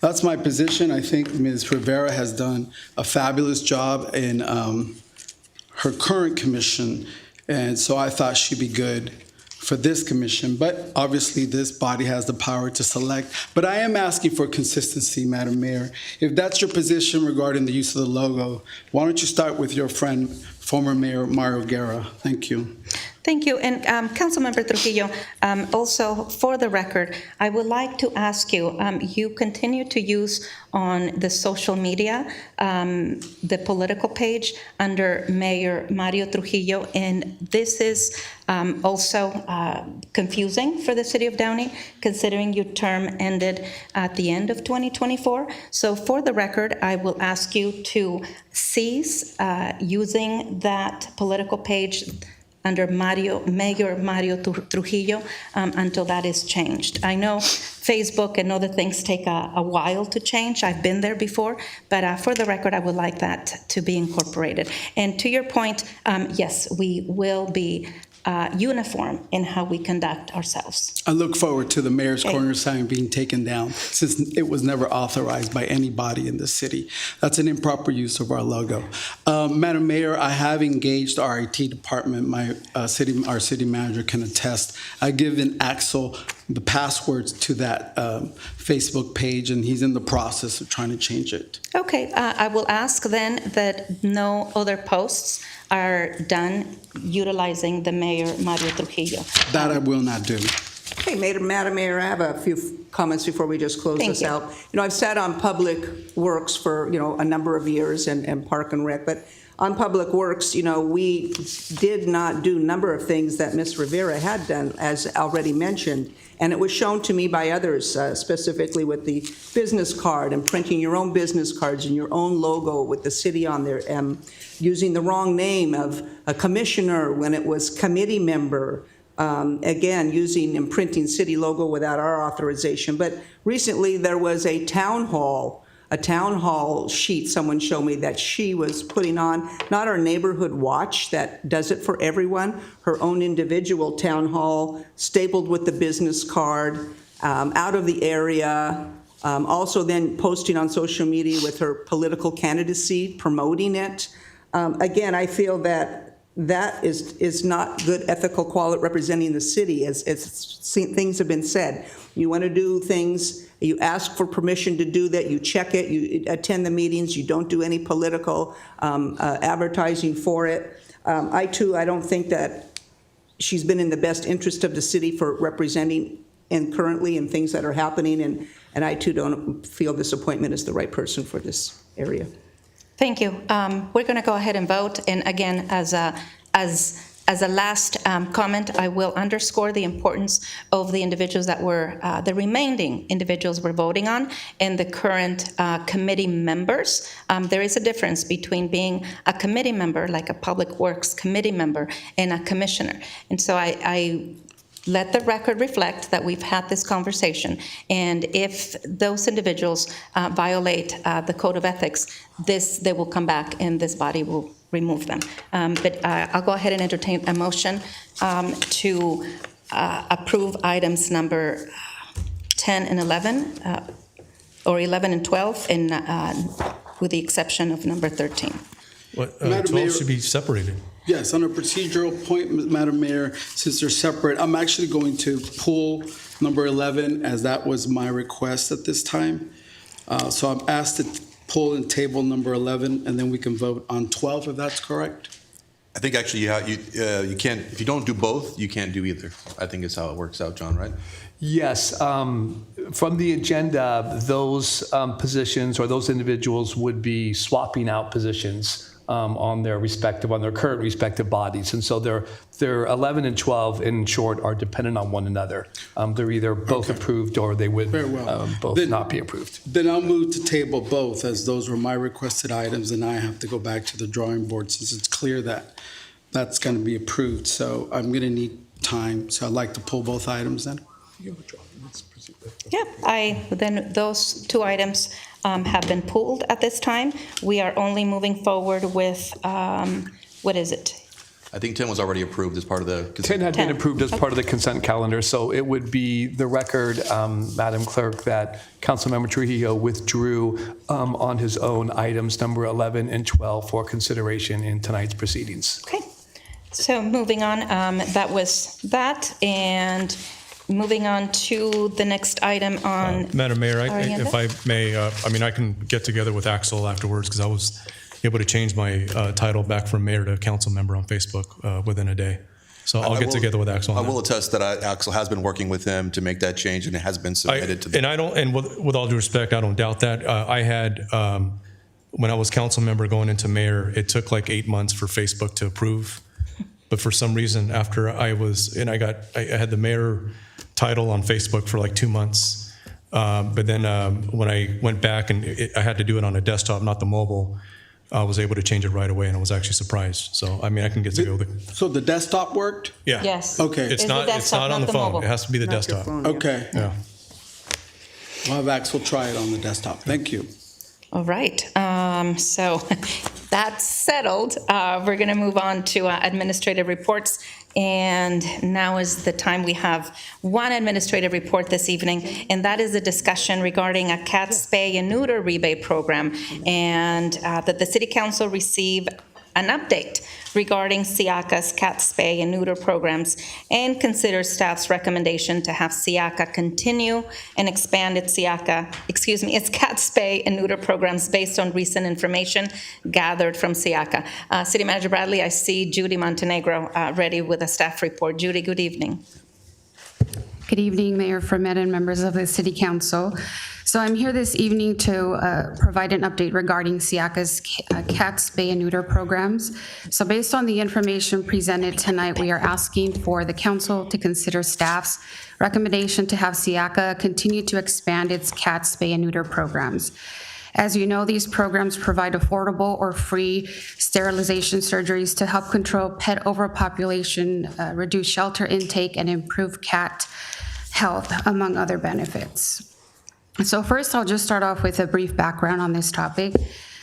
that's my position. I think Ms. Rivera has done a fabulous job in her current commission, and so I thought she'd be good for this commission, but obviously this body has the power to select. But I am asking for consistency, Madam Mayor. If that's your position regarding the use of the logo, why don't you start with your friend, former Mayor Mario Guerra? Thank you. Thank you. And Councilmember Trujillo, also for the record, I would like to ask you, you continue to use on the social media, the political page under Mayor Mario Trujillo, and this is also confusing for the city of Downey, considering your term ended at the end of 2024. So for the record, I will ask you to cease using that political page under Mayor Mario Trujillo until that is changed. I know Facebook and other things take a while to change. I've been there before, but for the record, I would like that to be incorporated. And to your point, yes, we will be uniform in how we conduct ourselves. I look forward to the Mayor's Corner sign being taken down, since it was never authorized by anybody in the city. That's an improper use of our logo. Madam Mayor, I have engaged our IT department. Our city manager can attest. I've given Axel the passwords to that Facebook page, and he's in the process of trying to change it. Okay, I will ask then that no other posts are done utilizing the Mayor Mario Trujillo. That I will not do. Okay, Madam Mayor, I have a few comments before we just close this out. You know, I've sat on Public Works for, a number of years and Park and Rec, but on Public Works, we did not do a number of things that Ms. Rivera had done, as already mentioned. And it was shown to me by others, specifically with the business card and printing your own business cards and your own logo with the city on there, using the wrong name of a commissioner when it was committee member, again, using and printing city logo without our authorization. But recently there was a town hall sheet someone showed me that she was putting on, not our neighborhood watch that does it for everyone, her own individual town hall stapled with the business card, out of the area, also then posting on social media with her political candidacy, promoting it. Again, I feel that is not good ethical quality representing the city, as things have been said. You want to do things, you ask for permission to do that, you check it, you attend the meetings, you don't do any political advertising for it. I don't think that she's been in the best interest of the city for representing and currently in things that are happening, and I too don't feel this appointment is the right person for this area. Thank you. We're going to go ahead and vote. And again, as As a last comment, I will underscore the importance of the individuals that were, the remaining individuals we're voting on and the current committee members. There is a difference between being a committee member, like a Public Works committee member, and a commissioner. And so I let the record reflect that we've had this conversation, and if those individuals violate the code of ethics, they will come back and this body will remove them. But I'll go ahead and entertain a motion to approve items number 10 and 11, or 11 and 12, and with the exception of number 13. Well, 12 should be separated. Yes, on a procedural point, Madam Mayor, since they're separate, I'm actually going to pull number 11 as that was my request at this time. So I'm asked to pull and table number 11, and then we can vote on 12, if that's correct? I think actually you can't, if you don't do both, you can't do either. I think is how it works out, John, right? Yes, from the agenda, those positions or those individuals would be swapping out positions on their current respective bodies. And so they're 11 and 12, in short, are dependent on one another. They're either both approved or they would both not be approved. Then I'll move to table both, as those were my requested items, and I have to go back to the drawing board since it's clear that that's going to be approved. So I'm going to need time. So I'd like to pull both items then. Yeah, then those two items have been pulled at this time. We are only moving forward with, what is it? I think 10 was already approved as part of the consent. 10 had been approved as part of the consent calendar, so it would be the record, Madam Clerk, that Councilmember Trujillo withdrew on his own items number 11 and 12 for consideration in tonight's proceedings. Okay, so moving on, that was that, and moving on to the next item on Madam Mayor, our agenda. if I may, I can get together with Axel afterwards because I was able to change my title back from mayor to council member on Facebook within a day. So I'll get together with Axel on that. I will attest that Axel has been working with them to make that change, and it has been submitted to them. And with all due respect, I don't doubt that. I had, when I was council member going into mayor, it took like 8 months for Facebook to approve. But for some reason, after I had the mayor title on Facebook for like 2 months. But then when I went back and I had to do it on a desktop, not the mobile, I was able to change it right away, and I was actually surprised. So, I mean, I can get to go with it. So the desktop worked? Yeah. Yes. Okay. It's not on the phone. It has to be the desktop. Okay. Yeah. We'll have Axel try it on the desktop. Thank you. All right, so that's settled. We're going to move on to administrative reports. And now is the time. We have one administrative report this evening, and that is a discussion regarding a cat spay and neuter rebate program, and that the City Council receive an update regarding SIACA's cat spay and neuter programs, and consider staff's recommendation to have SIACA continue and expand its cat spay and neuter programs based on recent information gathered from SIACA. City Manager Bradley, I see Judy Montenegro ready with a staff report. Judy, good evening. Good evening, Mayor Fermet and members of the City Council. So I'm here this evening to provide an update regarding SIACA's cat spay and neuter programs. So based on the information presented tonight, we are asking for the council to consider staff's recommendation to have SIACA continue to expand its cat spay and neuter programs. As you know, these programs provide affordable or free sterilization surgeries to help control pet overpopulation, reduce shelter intake, and improve cat health, among other benefits. So first, I'll just start off with a brief background on this topic.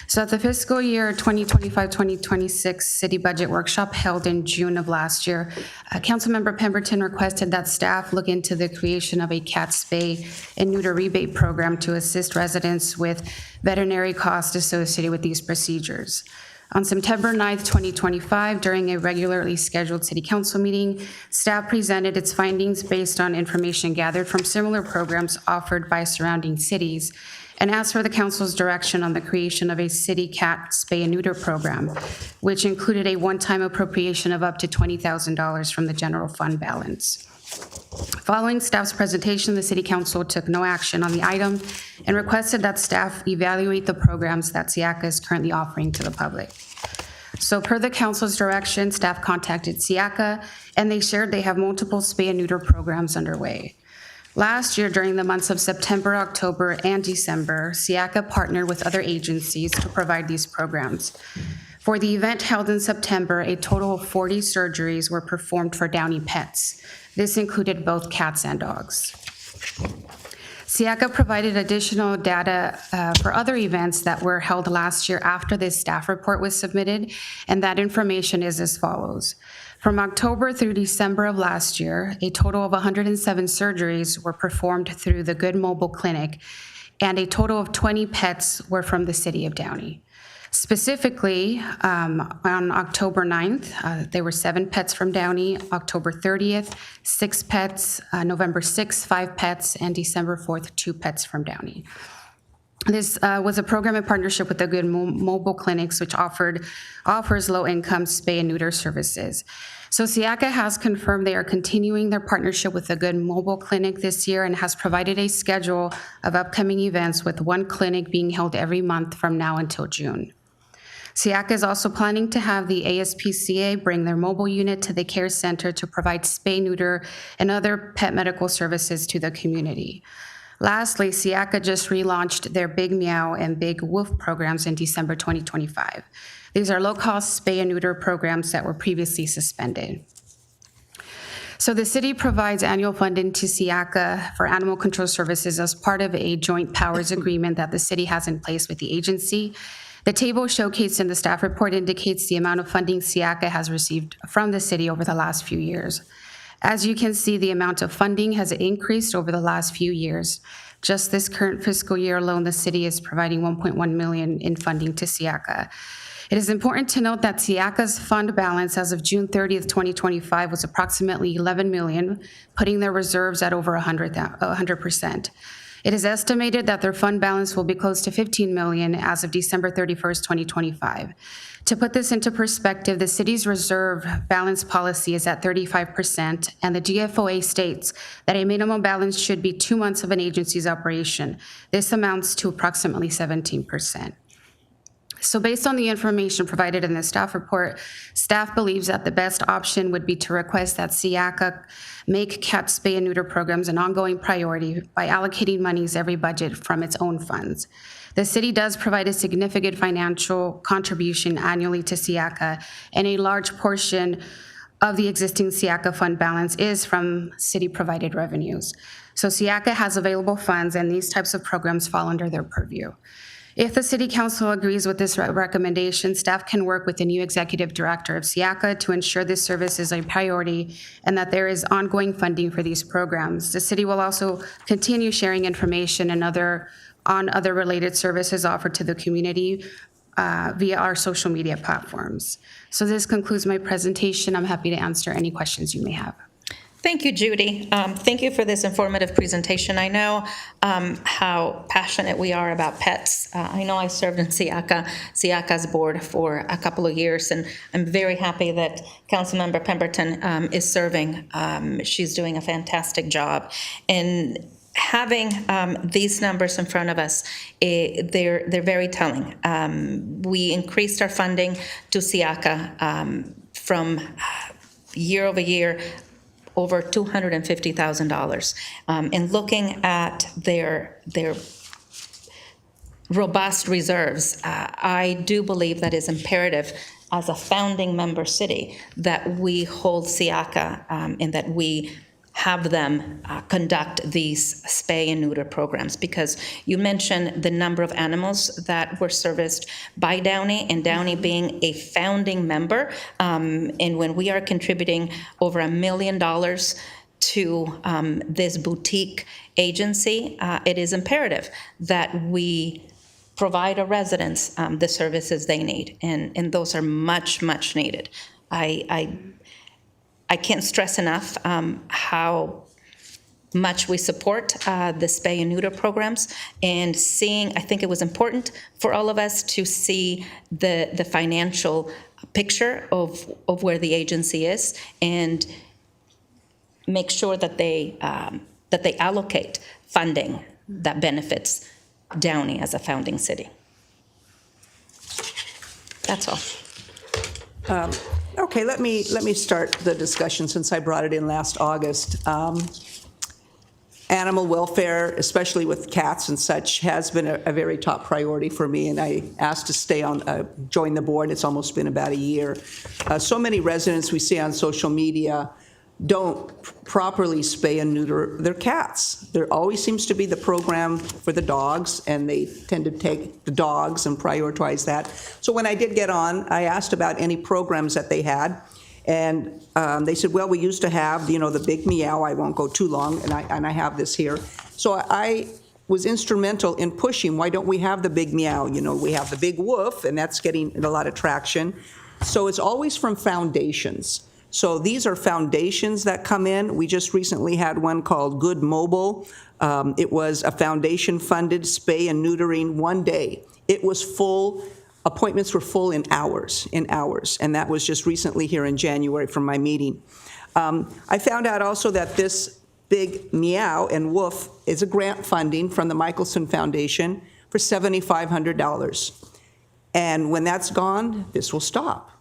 So at the fiscal year 2025-2026 City Budget Workshop held in June of last year, Councilmember Pemberton requested that staff look into the creation of a cat spay and neuter rebate program to assist residents with veterinary costs associated with these procedures. On September 9th, 2025, during a regularly scheduled City Council meeting, staff presented its findings based on information gathered from similar programs offered by surrounding cities, and asked for the council's direction on the creation of a city cat spay and neuter program, which included a one-time appropriation of up to $20,000 from the general fund balance. Following staff's presentation, the City Council took no action on the item and requested that staff evaluate the programs that SIACA is currently offering to the public. So per the council's direction, staff contacted SEACA, and they shared they have multiple spay and neuter programs underway. Last year, during the months of September, October, and December, SEACA partnered with other agencies to provide these programs. For the event held in September, a total of 40 surgeries were performed for Downey pets. This included both cats and dogs. SEACA provided additional data for other events that were held last year after this staff report was submitted, and that information is as follows. From October through December of last year, a total of 107 surgeries were performed through the Good Mobile Clinic, and a total of 20 pets were from the city of Downey. Specifically, on October 9th, there were 7 pets from Downey, October 30th, 6 pets, November 6th, 5 pets, and December 4th, 2 pets from Downey. This was a program in partnership with the Good Mobile Clinics, which offers low-income spay and neuter services. So SEACA has confirmed they are continuing their partnership with the Good Mobile Clinic this year and has provided a schedule of upcoming events, with 1 clinic being held every month from now until June. SEACA is also planning to have the ASPCA bring their mobile unit to the care center to provide spay, neuter, and other pet medical services to the community. Lastly, SEACA just relaunched their Big Meow and Big Woof programs in December 2025. These are low-cost spay and neuter programs that were previously suspended. So the city provides annual funding to SEACA for animal control services as part of a joint powers agreement that the city has in place with the agency. The table showcased in the staff report indicates the amount of funding SEACA has received from the city over the last few years. As you can see, the amount of funding has increased over the last few years. Just this current fiscal year alone, the city is providing $1.1 million in funding to SEACA. It is important to note that SEACA's fund balance as of June 30th, 2025 was approximately $11 million, putting their reserves at over 100%. It is estimated that their fund balance will be close to $15 million as of December 31st, 2025. To put this into perspective, the city's reserve balance policy is at 35%, and the GFOA states that a minimum balance should be 2 months of an agency's operation. This amounts to approximately 17%. So based on the information provided in the staff report, staff believes that the best option would be to request that SEACA make cat spay and neuter programs an ongoing priority by allocating monies every budget from its own funds. The city does provide a significant financial contribution annually to SEACA, and a large portion of the existing SEACA fund balance is from city-provided revenues. So SEACA has available funds, and these types of programs fall under their purview. If the City Council agrees with this recommendation, staff can work with the new Executive Director of SEACA to ensure this service is a priority and that there is ongoing funding for these programs. The city will also continue sharing information and on other related services offered to the community via our social media platforms. So this concludes my presentation. I'm happy to answer any questions you may have. Thank you, Judy. Thank you for this informative presentation. I know how passionate we are about pets. I know I served in SEACA's board for a couple of years, and I'm very happy that Councilmember Pemberton is serving. She's doing a fantastic job. And having these numbers in front of us, they're very telling. We increased our funding to SEACA from year over year, over $250,000. And looking at their robust reserves, I do believe that is imperative as a founding member city that we hold SEACA and that we have them conduct these spay and neuter programs, because you mentioned the number of animals that were serviced by Downey, and Downey being a founding member, and when we are contributing over $1 million to this boutique agency, it is imperative that we provide our residents the services they need, and those are much, much needed. I can't stress enough how much we support the spay and neuter programs, and I think it was important for all of us to see the financial picture of where the agency is, and make sure that they allocate funding that benefits Downey as a founding city. That's all. Okay, let me start the discussion since I brought it in last August. Animal welfare, especially with cats and such, has been a very top priority for me, and I asked to stay on, join the board. It's almost been about a year. So many residents we see on social media don't properly spay and neuter their cats. There always seems to be the program for the dogs, and they tend to take the dogs and prioritize that. So when I did get on, I asked about any programs that they had, and they said, well, we used to have, the big meow. I won't go too long, and I have this here. So I was instrumental in pushing, why don't we have the big meow? We have the big woof, and that's getting a lot of traction. So it's always from foundations. So these are foundations that come in. We just recently had one called Good Mobile. It was a foundation-funded spay and neutering one day. It was full. Appointments were full in hours, and that was just recently here in January from my meeting. I found out also that this big meow and woof is a grant funding from the Michelson Foundation for $7,500. And when that's gone, this will stop.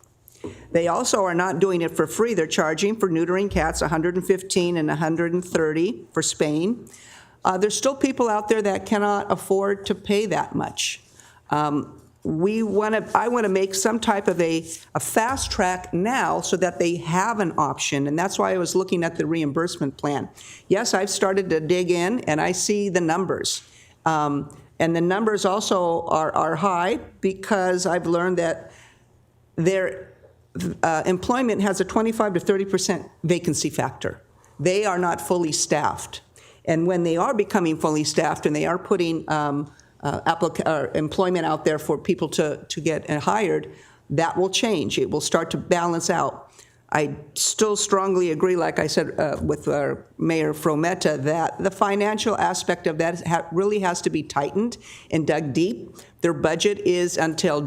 They also are not doing it for free. They're charging for neutering cats $115 and $130 for spaying. There's still people out there that cannot afford to pay that much. I want to make some type of a fast track now so that they have an option, and that's why I was looking at the reimbursement plan. Yes, I've started to dig in, and I see the numbers. And the numbers also are high because I've learned that their employment has a 25 to 30% vacancy factor. They are not fully staffed. And when they are becoming fully staffed and they are putting employment out there for people to get hired, that will change. It will start to balance out. I still strongly agree, like I said with Mayor Frometa, that the financial aspect of that really has to be tightened and dug deep. Their budget is until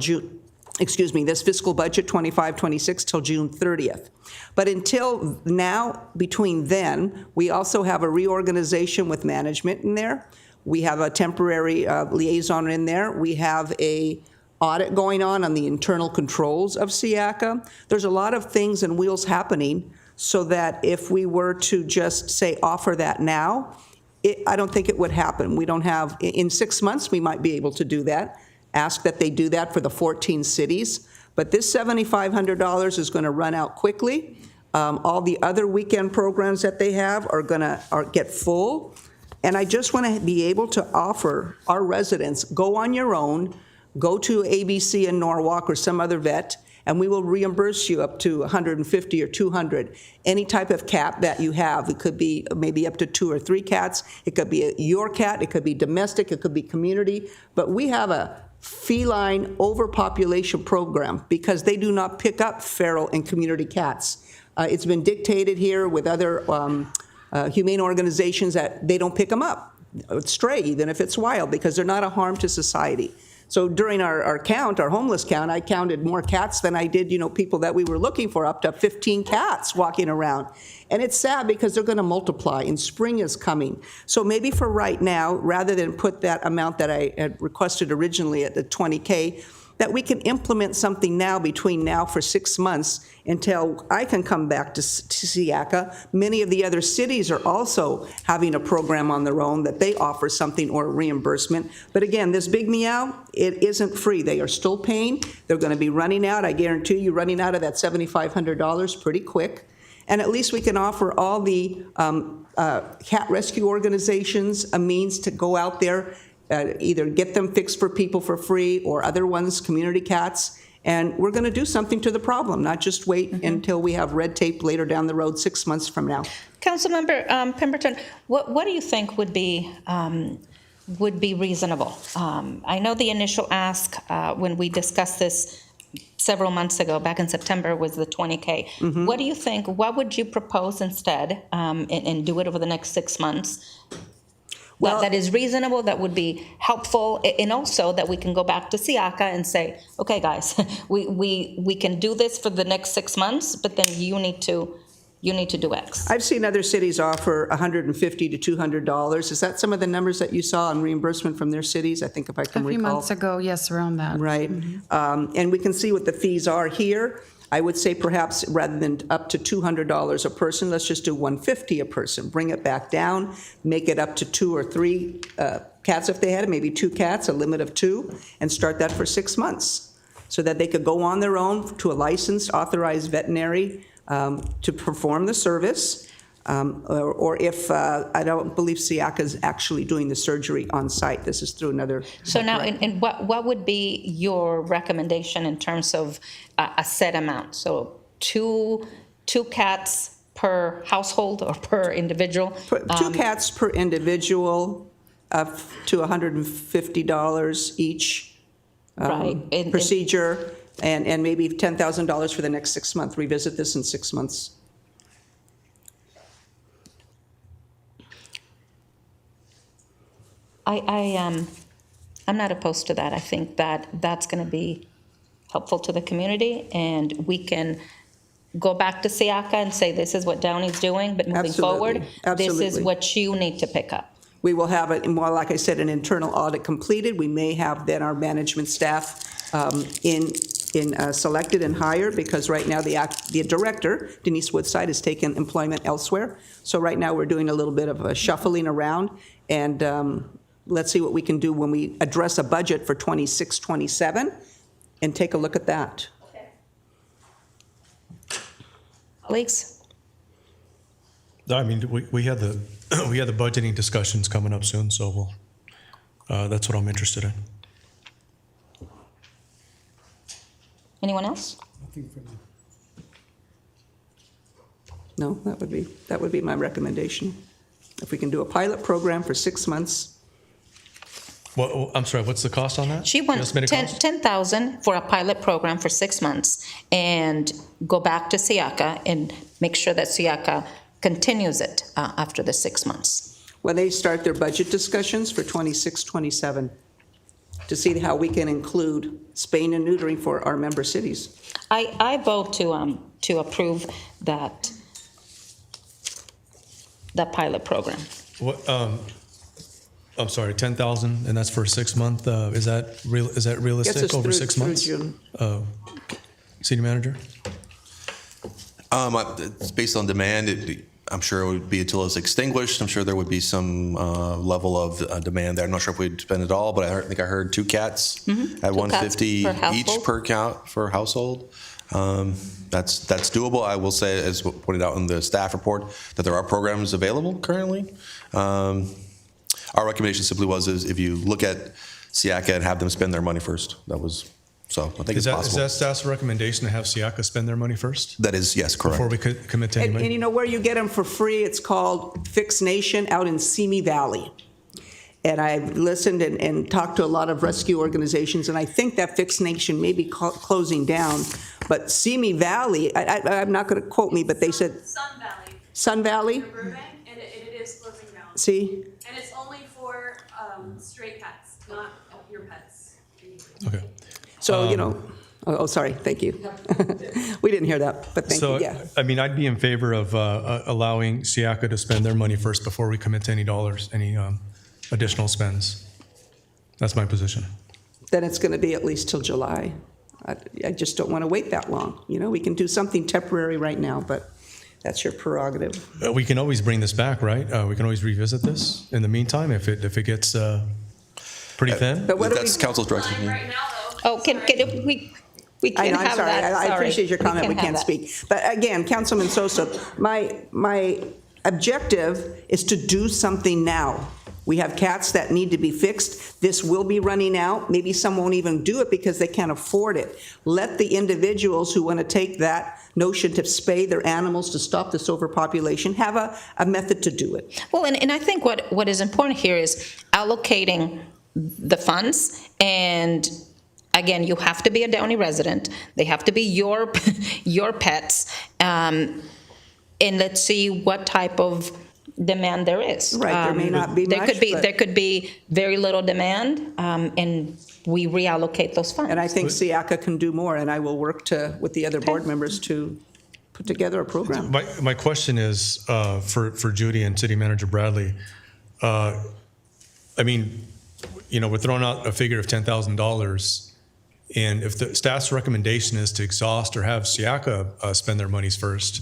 this fiscal budget, 25-26, till June 30th. But until now, between then, we also have a reorganization with management in there. We have a temporary liaison in there. We have a audit going on the internal controls of SEACA. There's a lot of things and wheels happening so that if we were to just say offer that now, I don't think it would happen. We don't have, in 6 months, we might be able to do that. Ask that they do that for the 14 cities. But this $7,500 is going to run out quickly. All the other weekend programs that they have are going to get full. And I just want to be able to offer our residents, go on your own, go to ABC in Norwalk or some other vet, and we will reimburse you up to $150 or $200. Any type of cat that you have. It could be maybe up to 2 or 3 cats. It could be your cat. It could be domestic. It could be community. But we have a feline overpopulation program because they do not pick up feral and community cats. It's been dictated here with other humane organizations that they don't pick them up, stray, even if it's wild, because they're not a harm to society. So during our count, our homeless count, I counted more cats than I did, people that we were looking for, up to 15 cats walking around. And it's sad because they're going to multiply, and spring is coming. So maybe for right now, rather than put that amount that I had requested originally at the $20K, that we can implement something now between now for 6 months until I can come back to SEACA. Many of the other cities are also having a program on their own that they offer something or reimbursement. But again, this big meow, it isn't free. They are still paying. They're going to be running out. I guarantee you running out of that $7,500 pretty quick. And at least we can offer all the cat rescue organizations a means to go out there, either get them fixed for people for free or other ones, community cats. And we're going to do something to the problem, not just wait until we have red tape later down the road 6 months from now. Councilmember Pemberton, what do you think would be reasonable? I know the initial ask when we discussed this several months ago, back in September, was the $20K. What do you think? What would you propose instead, and do it over the next 6 months? Well, that is reasonable, that would be helpful, and also that we can go back to SEACA and say, okay, guys, we can do this for the next 6 months, but then you need to you need to do X. I've seen other cities offer $150 to $200. Is that some of the numbers that you saw on reimbursement from their cities? I think if I A can few recall. months ago, yes, around that. Right. And we can see what the fees are here. I would say perhaps rather than up to $200 a person, let's just do $150 a person. Bring it back down, make it up to 2 or 3 cats if they had it, maybe 2 cats, a limit of 2, and start that for 6 months so that they could go on their own to a licensed, authorized veterinary to perform the service. Or if, I don't believe SIACA is actually doing the surgery on site. This is through another. So now, and what would be your recommendation in terms of a set amount? So two cats per household or per individual? 2 cats per individual, up to $150 each Right. procedure, and maybe $10,000 for the next 6 months. Revisit this in 6 months. I'm not opposed to that. I think that that's going to be helpful to the community, and we can go back to SIACA and say, this is what Downey's doing, but moving forward, this is Absolutely. what you need to pick up. We will have, well, like I said, an internal audit completed. We may have then our management staff selected and hired, because right now the director, Denise Woodside, has taken employment elsewhere. So right now we're doing a little bit of a shuffling around, and let's see what we can do when we address a budget for 26, 27, and take a look at that. Colleagues? I mean, we had the we had the budgeting discussions coming up soon, so that's what I'm interested in. Anyone else? No, that would be my recommendation. If we can do a pilot program for 6 months. Well, I'm sorry, what's the cost on that? She wants $10,000 for a pilot program for 6 months, and go back to SIACA and make sure that SIACA continues it after the 6 months. When they start their budget discussions for 26, 27, to see how we can include spaying and neutering for our member cities. I vote to approve that pilot program. What? I'm sorry, 10,000, and that's for a 6 month. Is that realistic Gets us over through- 6 months? through June. City manager. It's based on demand. I'm sure it would be until it's extinguished. I'm sure there would be some level of demand there. I'm not sure if we'd spend it all, but I think I heard 2 cats at 150 each per count for household. That's doable. I will say, as pointed out in the staff report, that there are programs available currently. Our recommendation simply was is if you look at SIACA and have them spend their money first. That was, so I think it's possible. Is that staff's recommendation to have SIACA spend their money first? That is, yes, correct. Before we commit to any money? And you know where you get them for free? It's called Fix Nation out in Simi Valley. And I've listened and talked to a lot of rescue organizations, and I think that Fix Nation may be closing down. But Simi Valley, I'm not going to quote me, but they said Sun Valley. Sun Valley. And it is closing down. See, And it's only for stray pets, not your pets. Okay. so you know. Oh, sorry. Thank you. We didn't hear that, but thank you. Yeah. I mean, I'd be in favor of allowing SIACA to spend their money first before we commit to any dollars, any additional spends. That's my position. Then it's going to be at least till July. I just don't want to wait that long. You know, we can do something temporary right now, but that's your prerogative. We can always bring this back, right? We can always revisit this in the meantime if it gets pretty thin. But what That's council's direction. Oh, can we I can't know, I'm have sorry. that. I appreciate your comment. We have can't that. speak. But again, Councilman Sosa, my objective is to do something now. We have cats that need to be fixed. This will be running out. Maybe some won't even do it because they can't afford it. Let the individuals who want to take that notion to spay their animals to stop this overpopulation have a method to do it. Well, and I think what is important here is allocating the funds, and again, you have to be a Downey resident. They have to be your pets, and let's see what type of demand there is. Right, there may not be much, but- there could be very little demand, and we reallocate those funds. And I think SIACA can do more, and I will work with the other board members to put together a program. My question is for Judy and City Manager Bradley. I mean, we're throwing out a figure of $10,000, and if the staff's recommendation is to exhaust or have SIACA spend their monies first,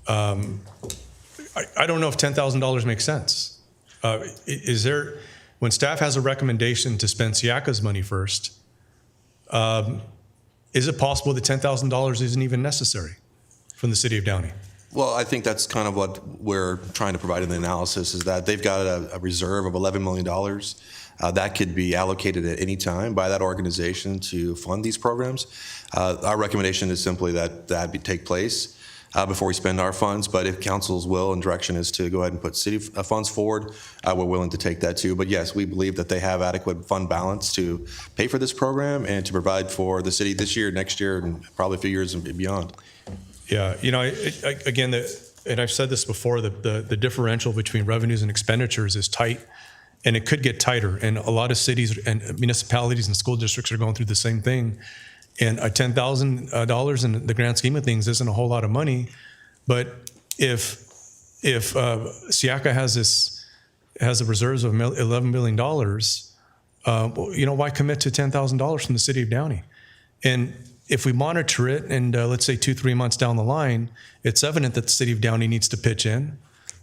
I don't know if $10,000 makes sense. Is there, when staff has a recommendation to spend SIACA's money first, is it possible that $10,000 isn't even necessary from the City of Downey? Well, I think that's kind of what we're trying to provide in the analysis, is that they've got a reserve of $11 million that could be allocated at any time by that organization to fund these programs. Our recommendation is simply that take place before we spend our funds, but if council's will and direction is to go ahead and put city funds forward, we're willing to take that too. But yes, we believe that they have adequate fund balance to pay for this program and to provide for the city this year, next year, and probably a few years and beyond. Yeah, again, and I've said this before, the differential between revenues and expenditures is tight, and it could get tighter. And a lot of cities and municipalities and school districts are going through the same thing. And $10,000 in the grand scheme of things isn't a whole lot of money, but if SIACA has the reserves of $11 billion, why commit to $10,000 from the City of Downey? And if we monitor it, and let's say 2-3 months down the line, it's evident that the City of Downey needs to pitch in.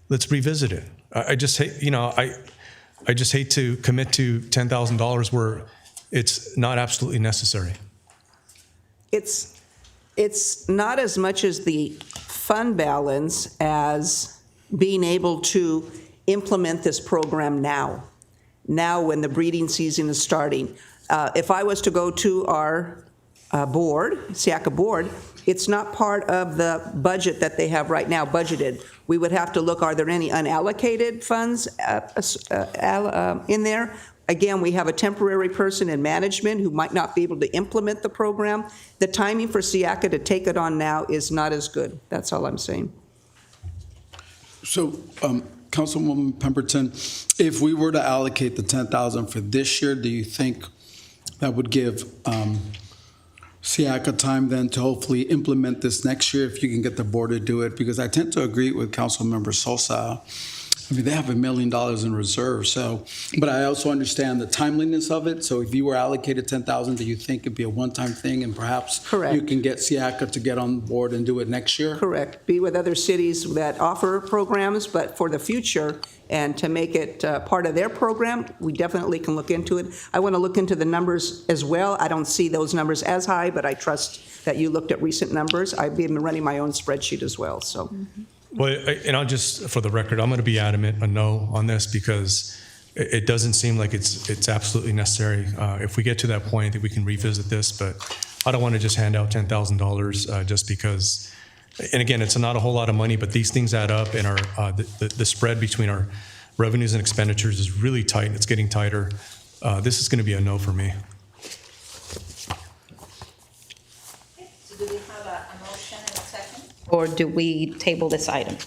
Let's revisit it. I just hate, I just hate to commit to $10,000 where it's not absolutely necessary. It's not as much as the fund balance as being able to implement this program now when the breeding season is starting. If I was to go to our board, SIACA board, it's not part of the budget that they have right now budgeted. We would have to look, are there any unallocated funds in there? Again, we have a temporary person in management who might not be able to implement the program. The timing for SIACA to take it on now is not as good. That's all I'm saying. So, Councilwoman Pemberton, if we were to allocate the $10,000 for this year, do you think that would give SIACA time then to hopefully implement this next year if you can get the board to do it? Because I tend to agree with Councilmember Sosa. I mean, they have $1 million in reserve, but I also understand the timeliness of it. So if you were allocated $10,000, do you think it'd be a one-time thing and perhaps you can get SIACA to get on board and do it next year? Correct. Be with other cities that offer programs, but for the future and to make it part of their program, we definitely can look into it. I want to look into the numbers as well. I don't see those numbers as high, but I trust that you looked at recent numbers. I've been running my own spreadsheet as well, so. Well, and I'll just, for the record, I'm going to be adamant a no on this because it doesn't seem like it's absolutely necessary. If we get to that point, I think we can revisit this, but I don't want to just hand out $10,000 just because, and again, it's not a whole lot of money, but these things add up, and the spread between our revenues and expenditures is really tight, and it's getting tighter. This is going to be a no for me. So do we have a motion and a second? Or do we table this item?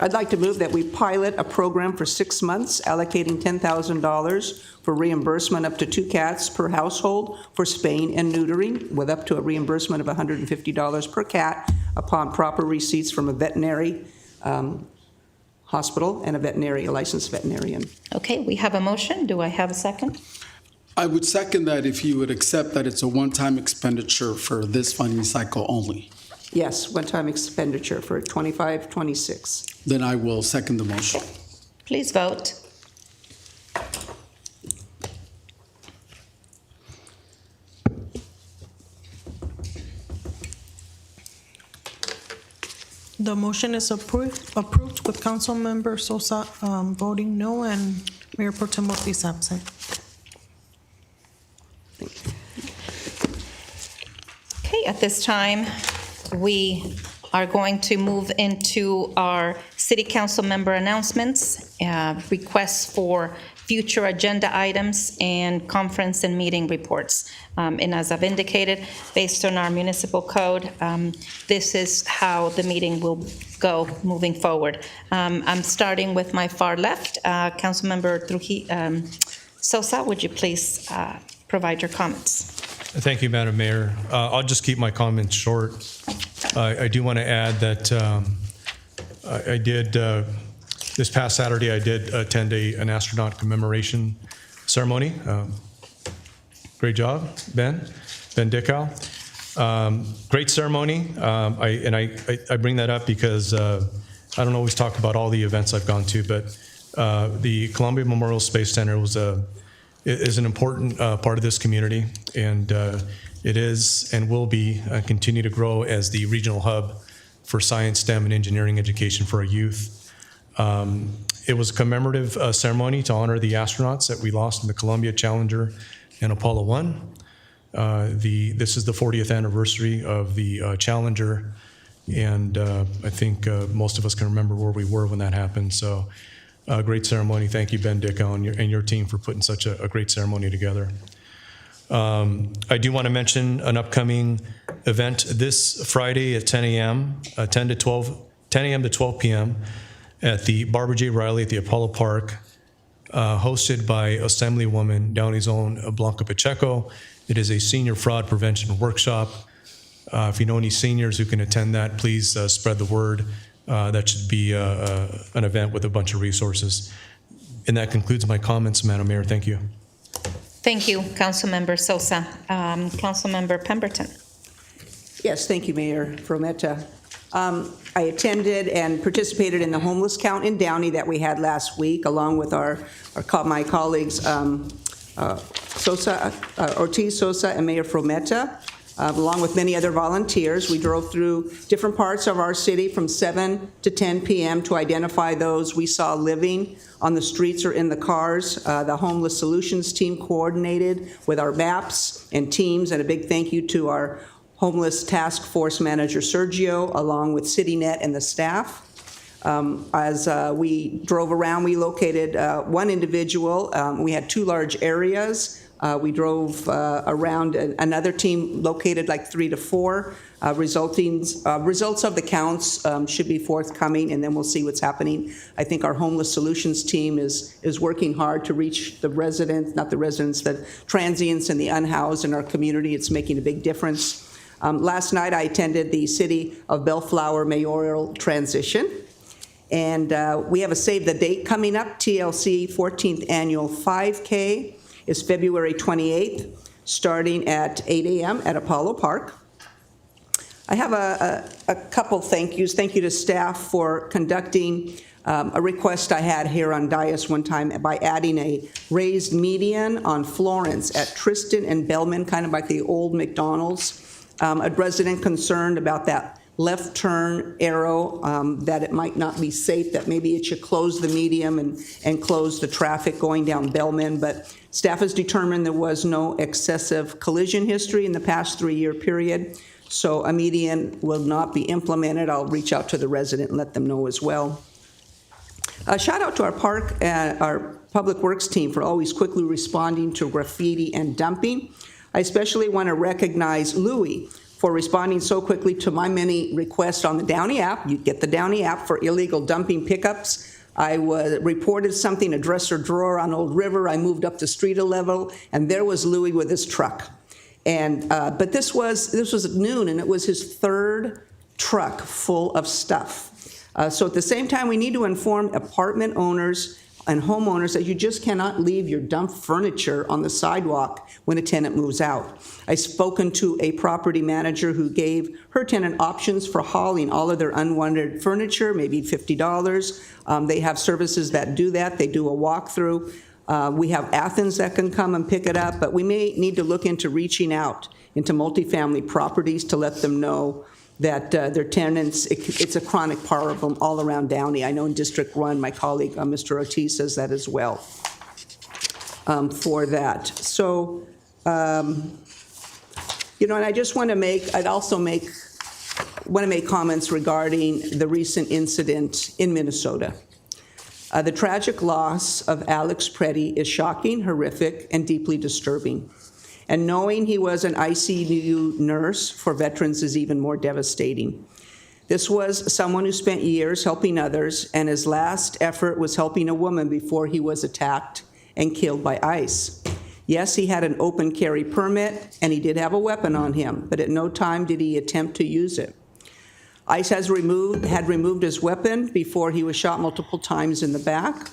I'd like to move that we pilot a program for 6 months, allocating $10,000 for reimbursement up to 2 cats per household for spaying and neutering, with up to a reimbursement of $150 per cat upon proper receipts from a veterinary hospital and a licensed veterinarian. Okay, we have a motion. Do I have a second? I would second that if you would accept that it's a one-time expenditure for this funding cycle only. Yes, one-time expenditure for 25-26. Then I will second the motion. Please vote. The motion is approved with Councilmember Sosa voting no and Mayor Pro Tem Ortiz absent. Okay, at this time, we are going to move into our city council member announcements, requests for future agenda items, and conference and meeting reports. And as I've indicated, based on our municipal code, this is how the meeting will go moving forward. I'm starting with my far left. Councilmember Sosa, would you please provide your comments? Thank you, Madam Mayor. I'll just keep my comments short. I do want to add that I did, this past Saturday, I did attend an astronaut commemoration ceremony. Great job, Ben Dickow. Great ceremony. I bring that up because I don't always talk about all the events I've gone to, but the Columbia Memorial Space Center is an important part of this community, and it is and will be continue to grow as the regional hub for science, STEM, and engineering education for our youth. It was a commemorative ceremony to honor the astronauts that we lost in the Columbia, Challenger, and Apollo 1. This is the 40th anniversary of the Challenger, and I think most of us can remember where we were when that happened. So, great ceremony. Thank you, Ben Dickow, and your team for putting such a great ceremony together. I do want to mention an upcoming event this Friday at 10 a.m., 10 a.m. to 12 p.m. at the Barbara J. Riley at the Apollo Park, hosted by Assemblywoman Downey's own Blanca Pacheco. It is a senior fraud prevention workshop. If you know any seniors who can attend that, please spread the word. That should be an event with a bunch of resources. And that concludes my comments, Madam Mayor. Thank you. Thank you, Councilmember Sosa. Councilmember Pemberton. Yes, thank you, Mayor Frometa. I attended and participated in the homeless count in Downey that we had last week, along with my colleagues Ortiz Sosa and Mayor Frometa, along with many other volunteers. We drove through different parts of our city from 7 to 10 p.m. to identify those we saw living on the streets or in the cars. The Homeless Solutions team coordinated with our MAPS and teams, and a big thank you to our Homeless Task Force Manager Sergio, along with CityNet and the staff. As we drove around, we located one individual. We had two large areas. We drove around another team located like 3 to 4. Results of the counts should be forthcoming, and then we'll see what's happening. I think our Homeless Solutions team is working hard to reach the residents, not the residents, the transients and the unhoused in our community. It's making a big difference. Last night, I attended the City of Bellflower mayoral transition. And we have a save the date coming up. TLC 14th Annual 5K is February 28th, starting at 8 a.m. at Apollo Park. I have a couple thank yous. Thank you to staff for conducting a request I had here on dais one time by adding a raised median on Florence at Tristan and Bellman, kind of like the old McDonald's. A resident concerned about that left turn arrow, that it might not be safe, that maybe it should close the median and close the traffic going down Bellman. But staff has determined there was no excessive collision history in the past 3-year period, so a median will not be implemented. I'll reach out to the resident and let them know as well. A shout out to our Public Works team for always quickly responding to graffiti and dumping. I especially want to recognize Louie for responding so quickly to my many requests on the Downey app. You get the Downey app for illegal dumping pickups. I reported something, a dresser drawer on Old River. I moved up the street a level, and there was Louie with his truck. And but this was at noon, and it was his 3rd truck full of stuff. So at the same time, we need to inform apartment owners and homeowners that you just cannot leave your dumped furniture on the sidewalk when a tenant moves out. I've spoken to a property manager who gave her tenant options for hauling all of their unwanted furniture, maybe $50. They have services that do that. They do a walkthrough. We have Athens that can come and pick it up, but we may need to look into reaching out into multifamily properties to let them know that their tenants, it's a chronic problem all around Downey. I know in District 1, my colleague, Mr. Ortiz, says that as well for that. So, you know, and I just want to make, I'd also want to make comments regarding the recent incident in Minnesota. The tragic loss of Alex Preddy is shocking, horrific, and deeply disturbing. And knowing he was an ICU nurse for veterans is even more devastating. This was someone who spent years helping others, and his last effort was helping a woman before he was attacked and killed by ICE. Yes, he had an open carry permit, and he did have a weapon on him, but at no time did he attempt to use it. ICE had removed his weapon before he was shot multiple times in the back.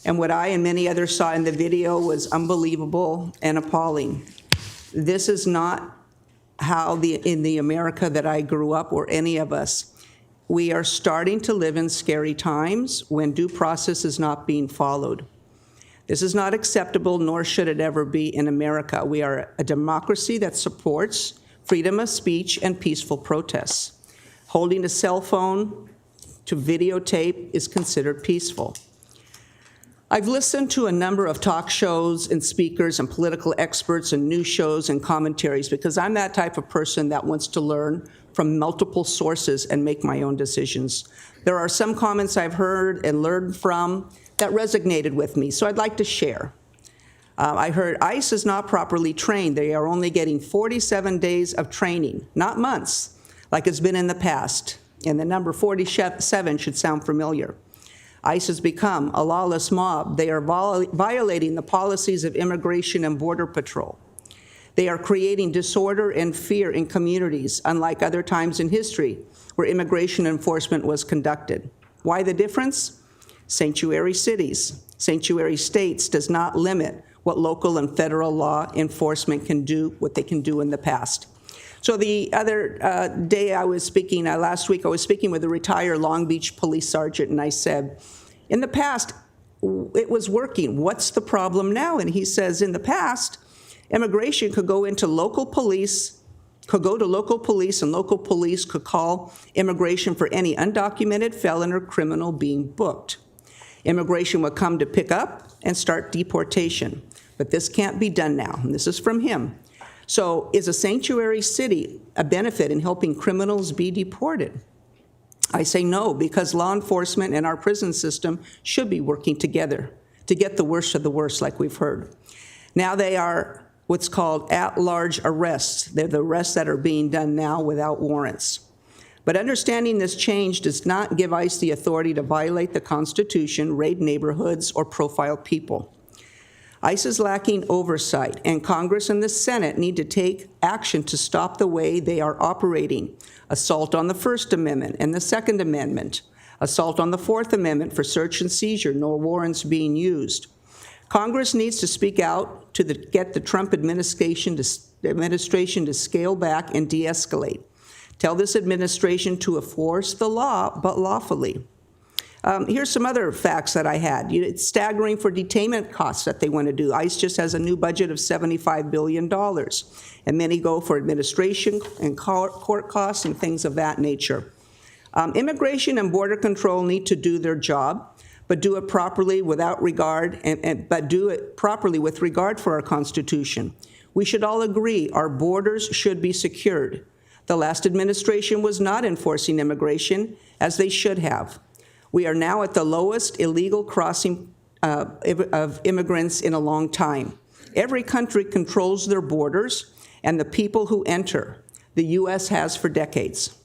And what I and many others saw in the video was unbelievable and appalling. This is not how in the America that I grew up, or any of us. We are starting to live in scary times when due process is not being followed. This is not acceptable, nor should it ever be in America. We are a democracy that supports freedom of speech and peaceful protests. Holding a cell phone to videotape is considered peaceful. I've listened to a number of talk shows and speakers and political experts and news shows and commentaries because I'm that type of person that wants to learn from multiple sources and make my own decisions. There are some comments I've heard and learned from that resonated with me, so I'd like to share. I heard ICE is not properly trained. They are only getting 47 days of training, not months, like it's been in the past. And the number 47 should sound familiar. ICE has become a lawless mob. They are violating the policies of Immigration and Border Patrol. They are creating disorder and fear in communities, unlike other times in history where immigration enforcement was conducted. Why the difference? Sanctuary cities. Sanctuary states does not limit what local and federal law enforcement can do, what they can do in the past. So the other day I was speaking, last week I was speaking with a retired Long Beach police sergeant, and I said, in the past, it was working. What's the problem now? And he says, in the past, immigration could go into local police, could go to local police, and local police could call immigration for any undocumented felon or criminal being booked. Immigration would come to pick up and start deportation. But this can't be done now, and this is from him. So is a sanctuary city a benefit in helping criminals be deported? I say no, because law enforcement and our prison system should be working together to get the worst of the worst, like we've heard. Now they are what's called at-large arrests. They're the arrests that are being done now without warrants. But understanding this change does not give ICE the authority to violate the Constitution, raid neighborhoods, or profile people. ICE is lacking oversight, and Congress and the Senate need to take action to stop the way they are operating. Assault on the First Amendment and the Second Amendment. Assault on the Fourth Amendment for search and seizure, no warrants being used. Congress needs to speak out to get the Trump administration to scale back and de-escalate. Tell this administration to enforce the law, but lawfully. Here's some other facts that I had. It's staggering for detainment costs that they want to do. ICE just has a new budget of $75 billion, and many go for administration and court costs and things of that nature. Immigration and Border Control need to do their job, but do it properly without regard, but do it properly with regard for our Constitution. We should all agree our borders should be secured. The last administration was not enforcing immigration as they should have. We are now at the lowest illegal crossing of immigrants in a long time. Every country controls their borders and the people who enter. The U.S. has for decades.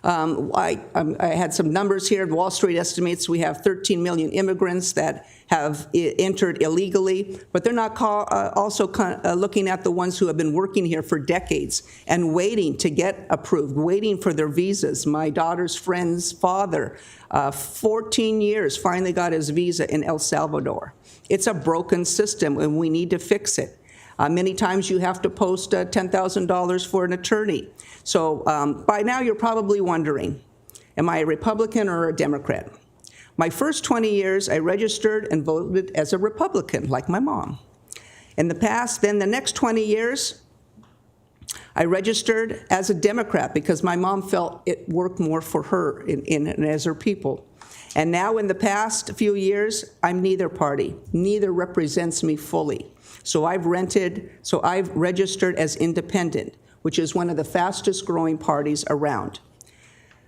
I had some numbers here. Wall Street estimates we have 13 million immigrants that have entered illegally, but they're not also looking at the ones who have been working here for decades and waiting to get approved, waiting for their visas. My daughter's friend's father, 14 years, finally got his visa in El Salvador. It's a broken system, and we need to fix it. Many times you have to post $10,000 for an attorney. So by now you're probably wondering, am I a Republican or a Democrat? My first 20 years, I registered and voted as a Republican, like my mom. In the past, then the next 20 years, I registered as a Democrat because my mom felt it worked more for her and as her people. And now in the past few years, I'm neither party. Neither represents me fully. So I've registered as independent, which is one of the fastest growing parties around.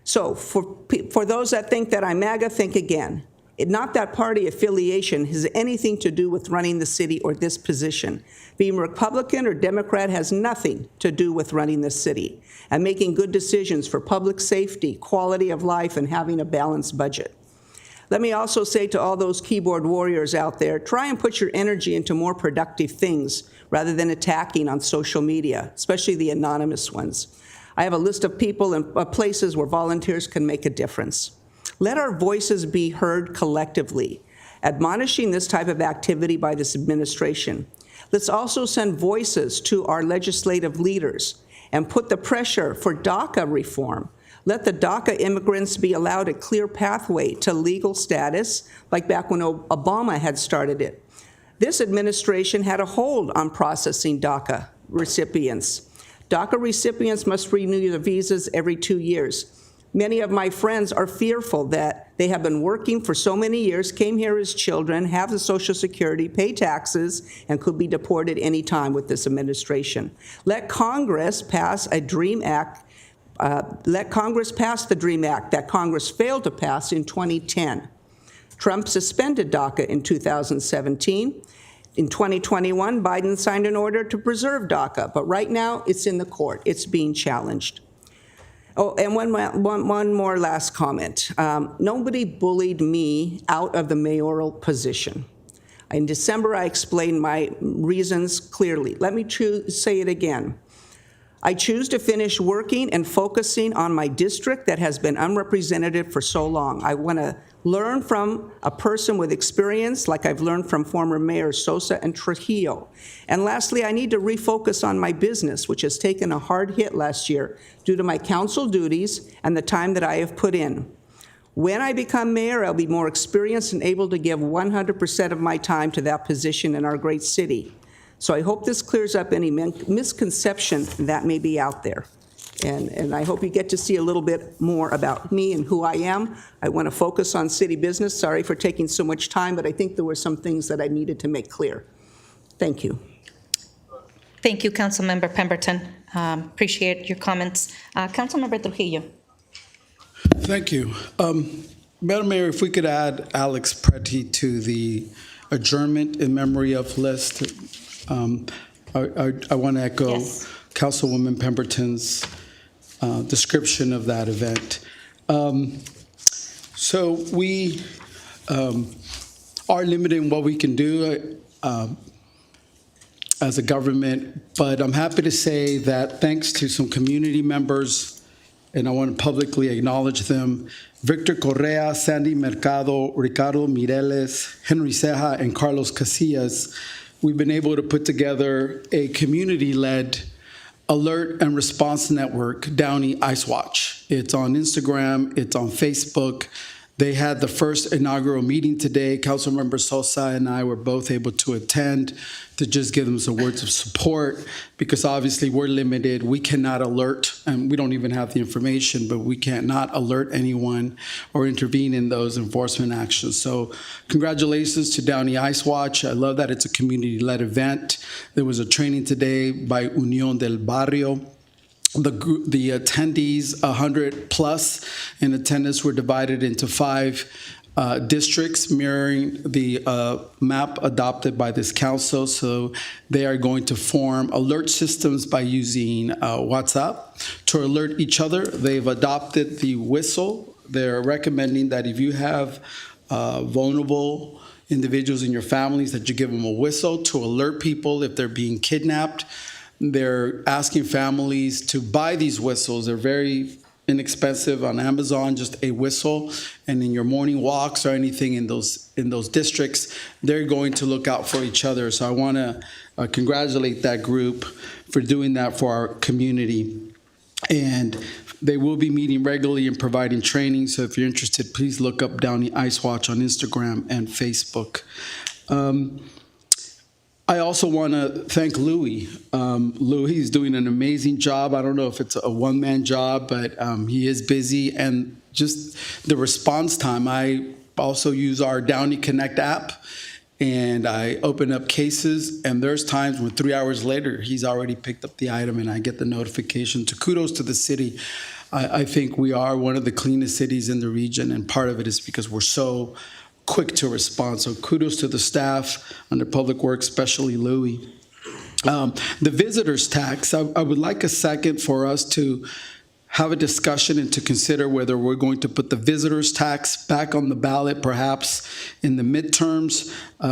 So for those that think that I'm MAGA, think again. Not that party affiliation has anything to do with running the city or this position. Being Republican or Democrat has nothing to do with running the city and making good decisions for public safety, quality of life, and having a balanced budget. Let me also say to all those keyboard warriors out there, try and put your energy into more productive things rather than attacking on social media, especially the anonymous ones. I have a list of people and places where volunteers can make a difference. Let our voices be heard collectively, admonishing this type of activity by this administration. Let's also send voices to our legislative leaders and put the pressure for DACA reform. Let the DACA immigrants be allowed a clear pathway to legal status, like back when Obama had started it. This administration had a hold on processing DACA recipients. DACA recipients must renew their visas every 2 years. Many of my friends are fearful that they have been working for so many years, came here as children, have the Social Security, pay taxes, and could be deported any time with this administration. Let Congress pass a DREAM Act. Let Congress pass the DREAM Act that Congress failed to pass in 2010. Trump suspended DACA in 2017. In 2021, Biden signed an order to preserve DACA, but right now it's in the court. It's being challenged. Oh, and one more last comment. Nobody bullied me out of the mayoral position. In December, I explained my reasons clearly. Let me say it again. I choose to finish working and focusing on my district that has been unrepresented for so long. I want to learn from a person with experience, like I've learned from former Mayors Sosa and Trujillo. And lastly, I need to refocus on my business, which has taken a hard hit last year due to my council duties and the time that I have put in. When I become mayor, I'll be more experienced and able to give 100% of my time to that position in our great city. So I hope this clears up any misconception that may be out there. And I hope you get to see a little bit more about me and who I am. I want to focus on city business. Sorry for taking so much time, but I think there were some things that I needed to make clear. Thank you. Thank you, Councilmember Pemberton. Appreciate your comments. Councilmember Trujillo. Thank you. Madam Mayor, if we could add Alex Preti to the adjournment in memory of list. I want to echo Yes. Councilwoman Pemberton's description of that event. So we are limited in what we can do as a government, but I'm happy to say that thanks to some community members, and I want to publicly acknowledge them, Victor Correa, Sandy Mercado, Ricardo Mireles, Henry Ceja, and Carlos Casillas, we've been able to put together a community-led alert and response network, Downey Ice Watch. It's on Instagram, it's on Facebook. They had the first inaugural meeting today. Councilmember Sosa and I were both able to attend to just give them some words of support, because obviously we're limited. We cannot alert, and we don't even have the information, but we cannot alert anyone or intervene in those enforcement actions. So congratulations to Downey Ice Watch. I love that it's a community-led event. There was a training today by Unión del Barrio. The attendees, 100 plus in attendance, were divided into 5 districts, mirroring the map adopted by this council. So they are going to form alert systems by using WhatsApp to alert each other. They've adopted the whistle. They're recommending that if you have vulnerable individuals in your families, that you give them a whistle to alert people if they're being kidnapped. They're asking families to buy these whistles. They're very inexpensive on Amazon, just a whistle. And in your morning walks or anything in those districts, they're going to look out for each other. So I want to congratulate that group for doing that for our community. And they will be meeting regularly and providing training. So if you're interested, please look up Downey Ice Watch on Instagram and Facebook. I also want to thank Louis. Louis is doing an amazing job. I don't know if it's a one-man job, but he is busy. And just the response time, I also use our Downey Connect app, and I open up cases, and there's times when 3 hours later, he's already picked up the item, and I get the notification. So kudos to the city. I think we are one of the cleanest cities in the region, and part of it is because we're so quick to respond. So kudos to the staff under Public Works, especially Louis. The visitors tax, I would like a second for us to have a discussion and to consider whether we're going to put the visitors tax back on the ballot, perhaps in the midterms.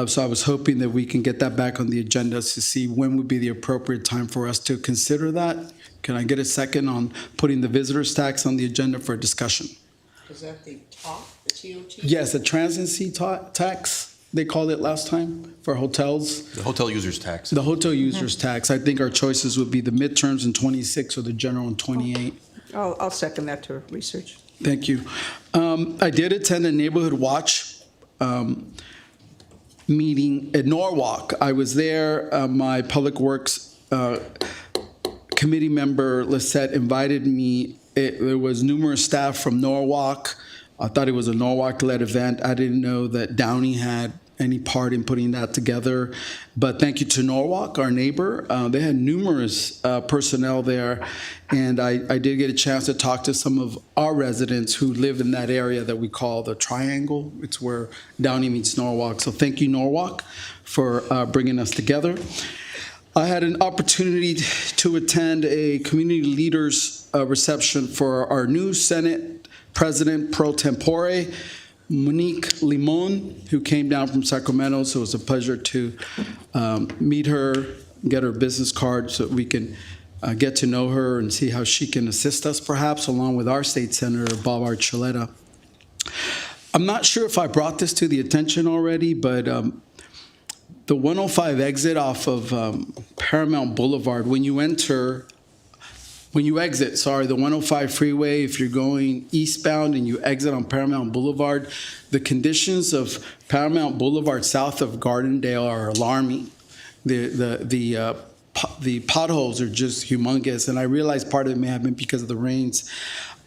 So I was hoping that we can get that back on the agenda to see when would be the appropriate time for us to consider that. Can I get a second on putting the visitors tax on the agenda for discussion? Is that the TOP, the TOT? Yes, the transiency tax, they called it last time, for hotels. The hotel users tax. The hotel users tax. I think our choices would be the midterms in 26 or the general in 28. I'll second that to research. Thank you. I did attend a neighborhood watch meeting at Norwalk. I was there. My Public Works committee member, Lisette, invited me. There was numerous staff from Norwalk. I thought it was a Norwalk-led event. I didn't know that Downey had any part in putting that together. But thank you to Norwalk, our neighbor. They had numerous personnel there. And I did get a chance to talk to some of our residents who live in that area that we call the Triangle. It's where Downey meets Norwalk. So thank you, Norwalk, for bringing us together. I had an opportunity to attend a community leaders reception for our new Senate President pro tempore, Monique Limon, who came down from Sacramento. So it was a pleasure to meet her, get her business card so we can get to know her and see how she can assist us, perhaps, along with our state senator, Bob Archuleta. I'm not sure if I brought this to the attention already, but the 105 exit off of Paramount Boulevard, when you exit, the 105 freeway, if you're going eastbound and you exit on Paramount Boulevard, the conditions of Paramount Boulevard south of Gardendale are alarming. The potholes are just humongous, and I realize part of it may have been because of the rains.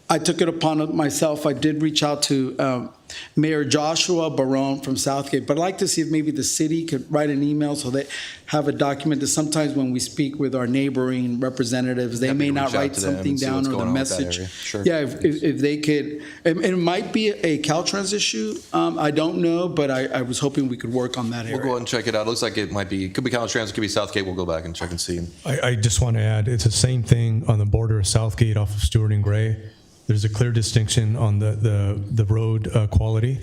I took it upon myself. I did reach out to Mayor Joshua Barone from Southgate, but I'd like to see if maybe the city could write an email so they have a document that sometimes when we speak with our neighboring representatives, they may not write something down or the message. Sure. Yeah, if they could, and it might be a Caltrans issue. I don't know, but I was hoping we could work on that area. We'll go ahead and check it out. It looks like it could be Caltrans, it could be Southgate. We'll go back and check and see. I just want to add, it's the same thing on the border of Southgate off of Stewart and Gray. There's a clear distinction on the road quality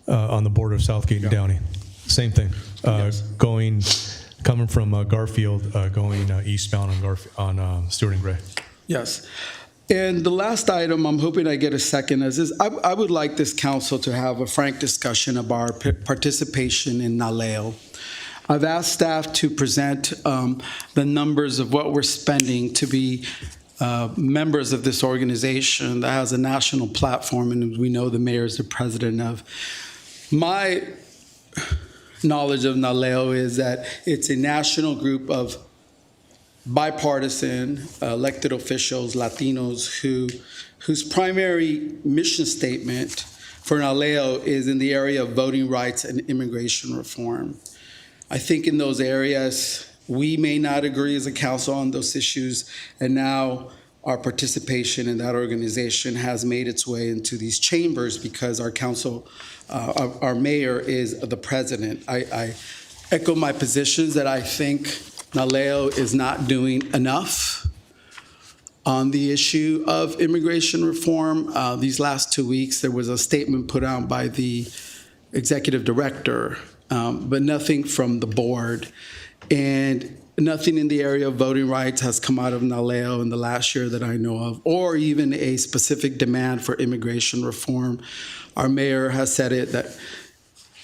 on the border of Southgate and Downey. Same thing. Coming from Garfield, going eastbound on Stewart and Gray. Yes. And the last item, I'm hoping I get a second, is I would like this council to have a frank discussion about our participation in NALEO. I've asked staff to present the numbers of what we're spending to be members of this organization that has a national platform, and we know the mayor is the president of. My knowledge of NALEO is that it's a national group of bipartisan elected officials, Latinos, whose primary mission statement for NALEO is in the area of voting rights and immigration reform. I think in those areas, we may not agree as a council on those issues, and now our participation in that organization has made its way into these chambers because our council, our mayor is the president. I echo my positions that I think NALEO is not doing enough on the issue of immigration reform. These last 2 weeks, there was a statement put out by the executive director, but nothing from the board. And nothing in the area of voting rights has come out of NALEO in the last year that I know of, or even a specific demand for immigration reform. Our mayor has said it that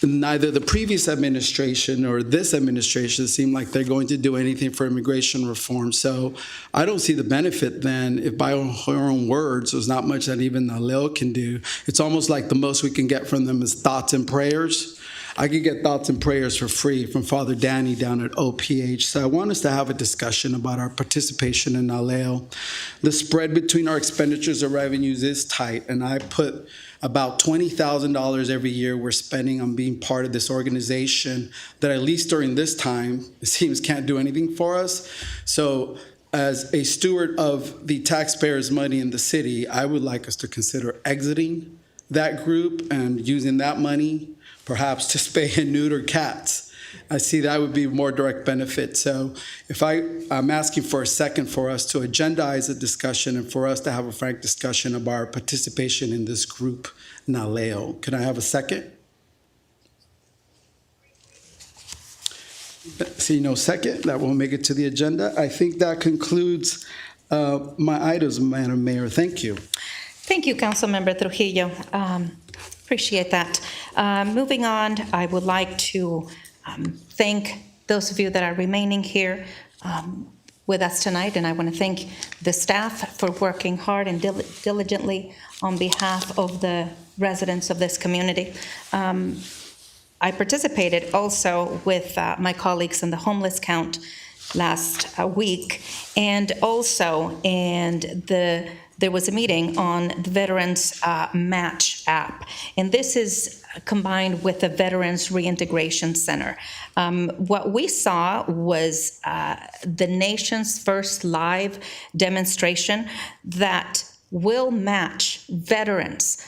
neither the previous administration or this administration seem like they're going to do anything for immigration reform. So I don't see the benefit then, if by her own words, there's not much that even NALEO can do. It's almost like the most we can get from them is thoughts and prayers. I could get thoughts and prayers for free from Father Downey down at OPH. So I want us to have a discussion about our participation in NALEO. The spread between our expenditures and revenues is tight, and I put about $20,000 every year we're spending on being part of this organization that at least during this time, it seems can't do anything for us. So as a steward of the taxpayers' money in the city, I would like us to consider exiting that group and using that money perhaps to spay and neuter cats. I see that would be more direct benefit. So if I'm asking for a second for us to agendize a discussion and for us to have a frank discussion about our participation in this group, NALEO. Can I have a second? See no second, that will make it to the agenda. I think that concludes my items, Madam Mayor. Thank you. Thank you, Councilmember Trujillo. Appreciate that. Moving on, I would like to thank those of you that are remaining here with us tonight, and I want to thank the staff for working hard and diligently on behalf of the residents of this community. I participated also with my colleagues in the homeless count last week, and also there was a meeting on the Veterans Match app, and this is combined with the Veterans Reintegration Center. What we saw was the nation's first live demonstration that will match veterans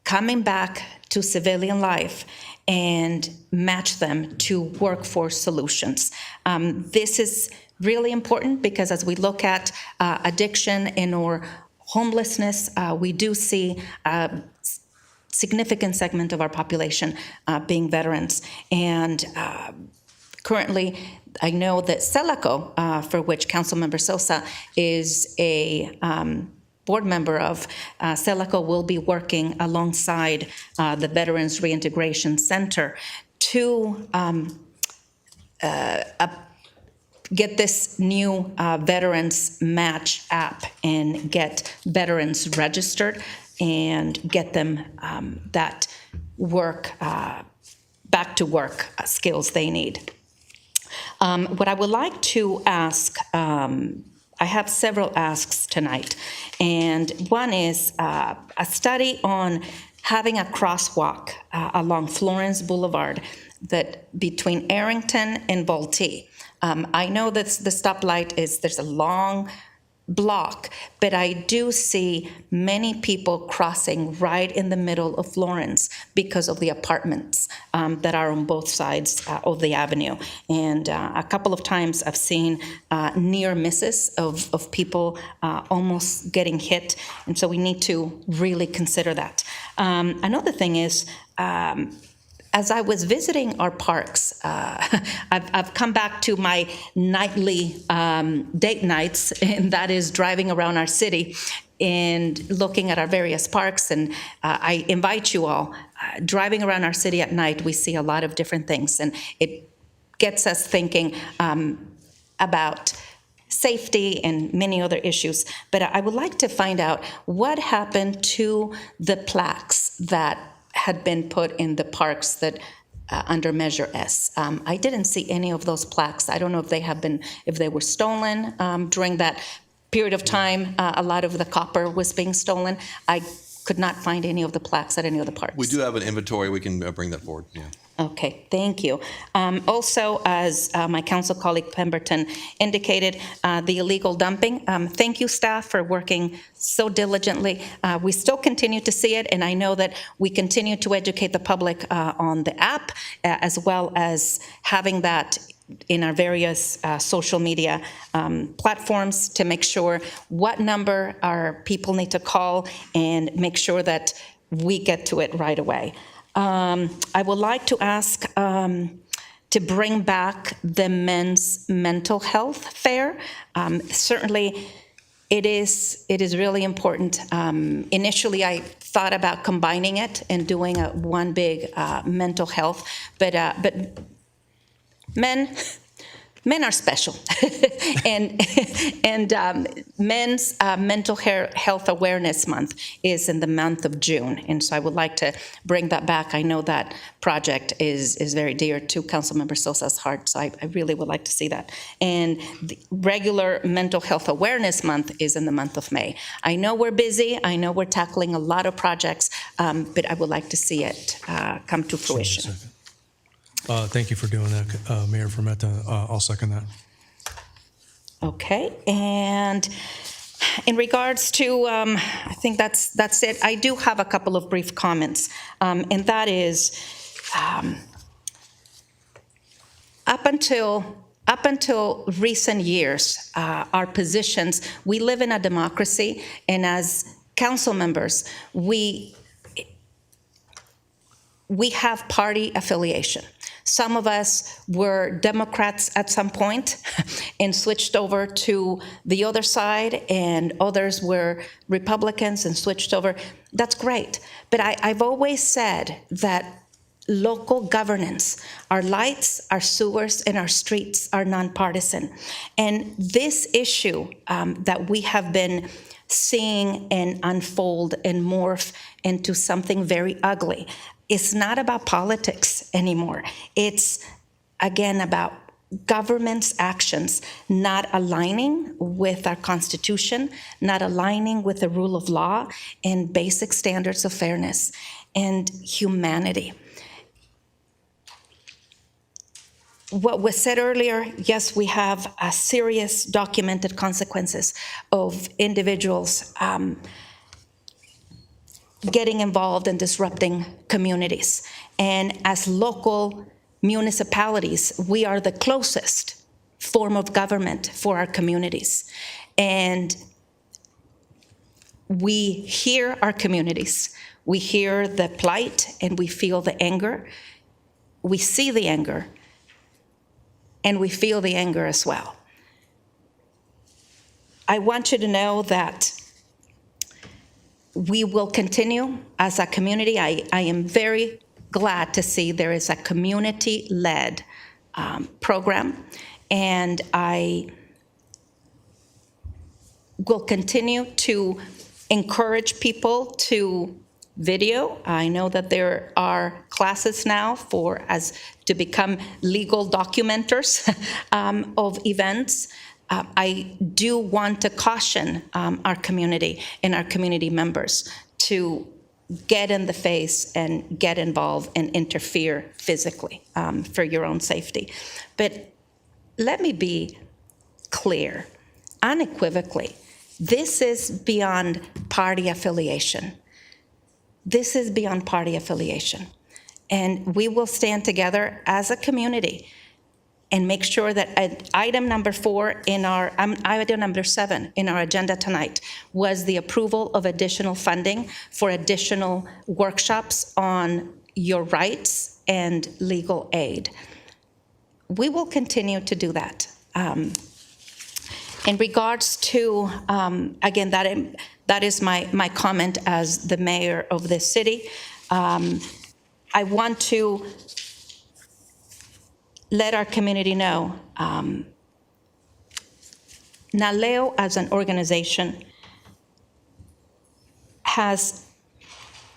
coming back to civilian life and match them to workforce solutions. This is really important because as we look at addiction and or homelessness, we do see a significant segment of our population being veterans. And currently, I know that CELACO, for which Councilmember Sosa is a board member of, CELACO will be working alongside the Veterans Reintegration Center to get this new Veterans Match app and get veterans registered and get them that work, back to work skills they need. What I would like to ask, I have several asks tonight, and one is a study on having a crosswalk along Florence Boulevard that between Arrington and Vultee. I know that the stoplight there's a long block, but I do see many people crossing right in the middle of Florence because of the apartments that are on both sides of the avenue. And a couple of times I've seen near misses of people almost getting hit. And so we need to really consider that. Another thing is, as I was visiting our parks, I've come back to my nightly date nights, and that is driving around our city and looking at our various parks. And I invite you all, driving around our city at night, we see a lot of different things, and it gets us thinking about safety and many other issues. But I would like to find out what happened to the plaques that had been put in the parks that under Measure S. I didn't see any of those plaques. I don't know if they were stolen during that period of time. A lot of the copper was being stolen. I could not find any of the plaques at any of the parks. We do have an inventory. We can bring that forward. Yeah. Okay, thank you. Also, as my council colleague Pemberton indicated, the illegal dumping. Thank you, staff, for working so diligently. We still continue to see it, and I know that we continue to educate the public on the app, as well as having that in our various social media platforms to make sure what number our people need to call and make sure that we get to it right away. I would like to ask to bring back the men's mental health fair. Certainly, it is really important. Initially, I thought about combining it and doing one big mental health, but men are special, and Men's Mental Health Awareness Month is in the month of June, and so I would like to bring that back. I know that project is very dear to Councilmember Sosa's heart, so I really would like to see that. And the regular Mental Health Awareness Month is in the month of May. I know we're busy. I know we're tackling a lot of projects, but I would like to see it come to fruition. Thank you for doing that, Mayor Fermetta. I'll second that. Okay, and in regards to, I think that's it. I do have a couple of brief comments, and that is, up until recent years, our positions, we live in a democracy, and as council members, we have party affiliation. Some of us were Democrats at some point and switched over to the other side, and others were Republicans and switched over. That's great. But I've always said that local governance, our lights, our sewers, and our streets are nonpartisan. And this issue that we have been seeing and unfold and morph into something very ugly, it's not about politics anymore. It's, again, about government's actions not aligning with our Constitution, not aligning with the rule of law and basic standards of fairness and humanity. What was said earlier, yes, we have serious documented consequences of individuals getting involved and disrupting communities. And as local municipalities, we are the closest form of government for our communities. And we hear our communities. We hear the plight and we feel the anger. We see the anger and we feel the anger as well. I want you to know that we will continue as a community. I am very glad to see there is a community-led program, and I will continue to encourage people to video. I know that there are classes now to become legal documenters of events. I do want to caution our community and our community members to get in the face and get involved and interfere physically for your own safety. But let me be clear, unequivocally, this is beyond party affiliation. This is beyond party affiliation. And we will stand together as a community and make sure that item number 7 in our agenda tonight was the approval of additional funding for additional workshops on your rights and legal aid. We will continue to do that. In regards to, again, that is my comment as the mayor of this city. I want to let our community know, NALEO as an organization has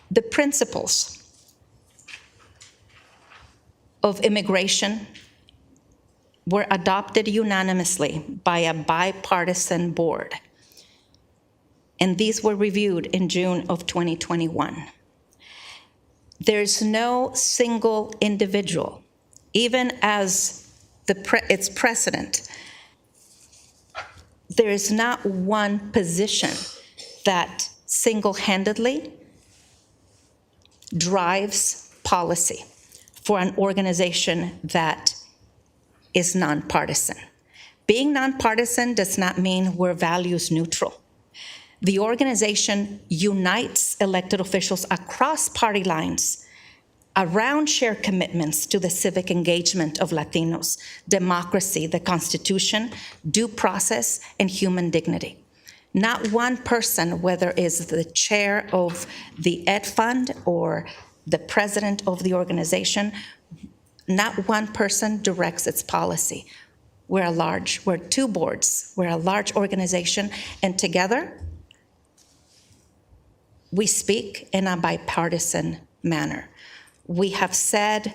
the principles of immigration were adopted unanimously by a bipartisan board. And these were reviewed in June of 2021. There's no single individual, even as its president, there is not one position that single-handedly drives policy for an organization that is nonpartisan. Being nonpartisan does not mean we're values neutral. The organization unites elected officials across party lines around shared commitments to the civic engagement of Latinos, democracy, the Constitution, due process, and human dignity. Not one person, whether it's the chair of the Ed Fund or the president of the organization, not one person directs its policy. We're two boards, we're a large organization, and together we speak in a bipartisan manner. We have said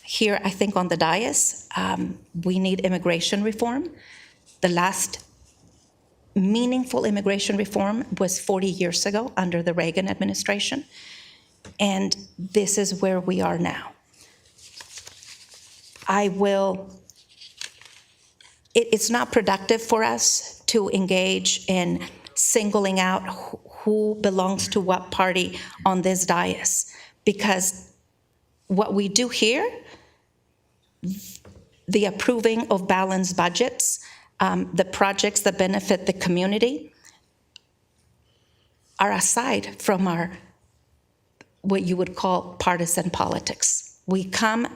here, I think on the dais, we need immigration reform. The last meaningful immigration reform was 40 years ago under the Reagan administration. And this is where we are now. It's not productive for us to engage in singling out who belongs to what party on this dais, because what we do here the approving of balanced budgets, the projects that benefit the community are aside from our, what you would call partisan politics. We come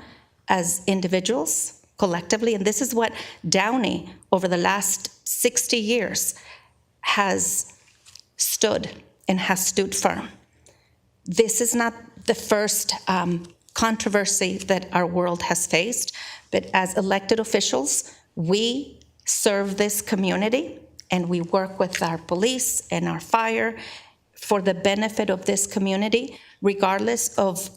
as individuals, collectively, and this is what Downey, over the last 60 years, has stood and has stood firm. This is not the first controversy that our world has faced, but as elected officials, we serve this community and we work with our police and our fire for the benefit of this community, regardless of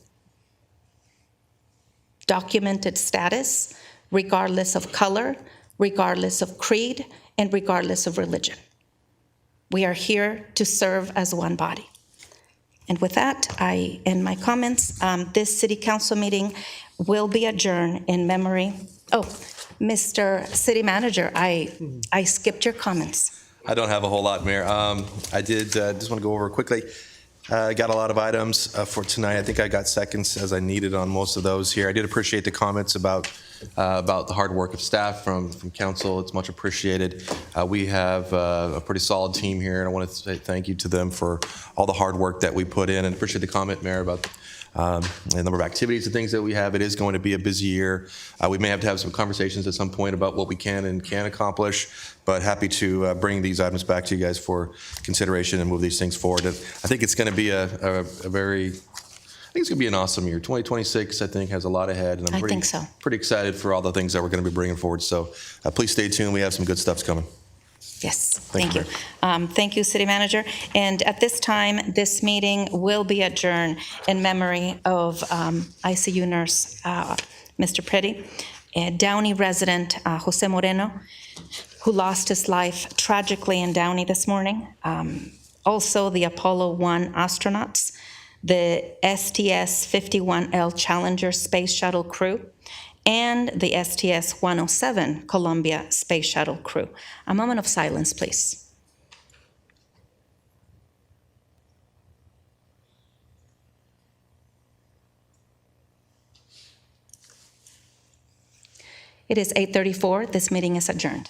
documented status, regardless of color, regardless of creed, and regardless of religion. We are here to serve as one body. And with that, I end my comments. This city council meeting will be adjourned in memory. Oh, Mr. City Manager, I skipped your comments. I don't have a whole lot, Mayor. I did just want to go over quickly. I got a lot of items for tonight. I think I got seconds as I needed on most of those here. I did appreciate the comments about the hard work of staff from council. It's much appreciated. We have a pretty solid team here, and I want to say thank you to them for all the hard work that we put in, and appreciate the comment, Mayor, about the number of activities and things that we have. It is going to be a busy year. We may have to have some conversations at some point about what we can and can't accomplish, but happy to bring these items back to you guys for consideration and move these things forward. And I think it's going to be a very, I think it's going to be an awesome year. 2026, I think, has a lot ahead, and I'm pretty excited for all the things that we're going to be bringing forward. So please stay tuned. We have some good stuff's coming. Yes, thank you. Thank you, City Manager. And at this time, this meeting will be adjourned in memory of ICU nurse, Mr. Pretty, and Downey resident, Jose Moreno, who lost his life tragically in Downey this morning. Also, the Apollo 1 astronauts, the STS-51L Challenger Space Shuttle crew, and the STS-107 Columbia Space Shuttle crew. A moment of silence, please. It is 8:34. This meeting is adjourned.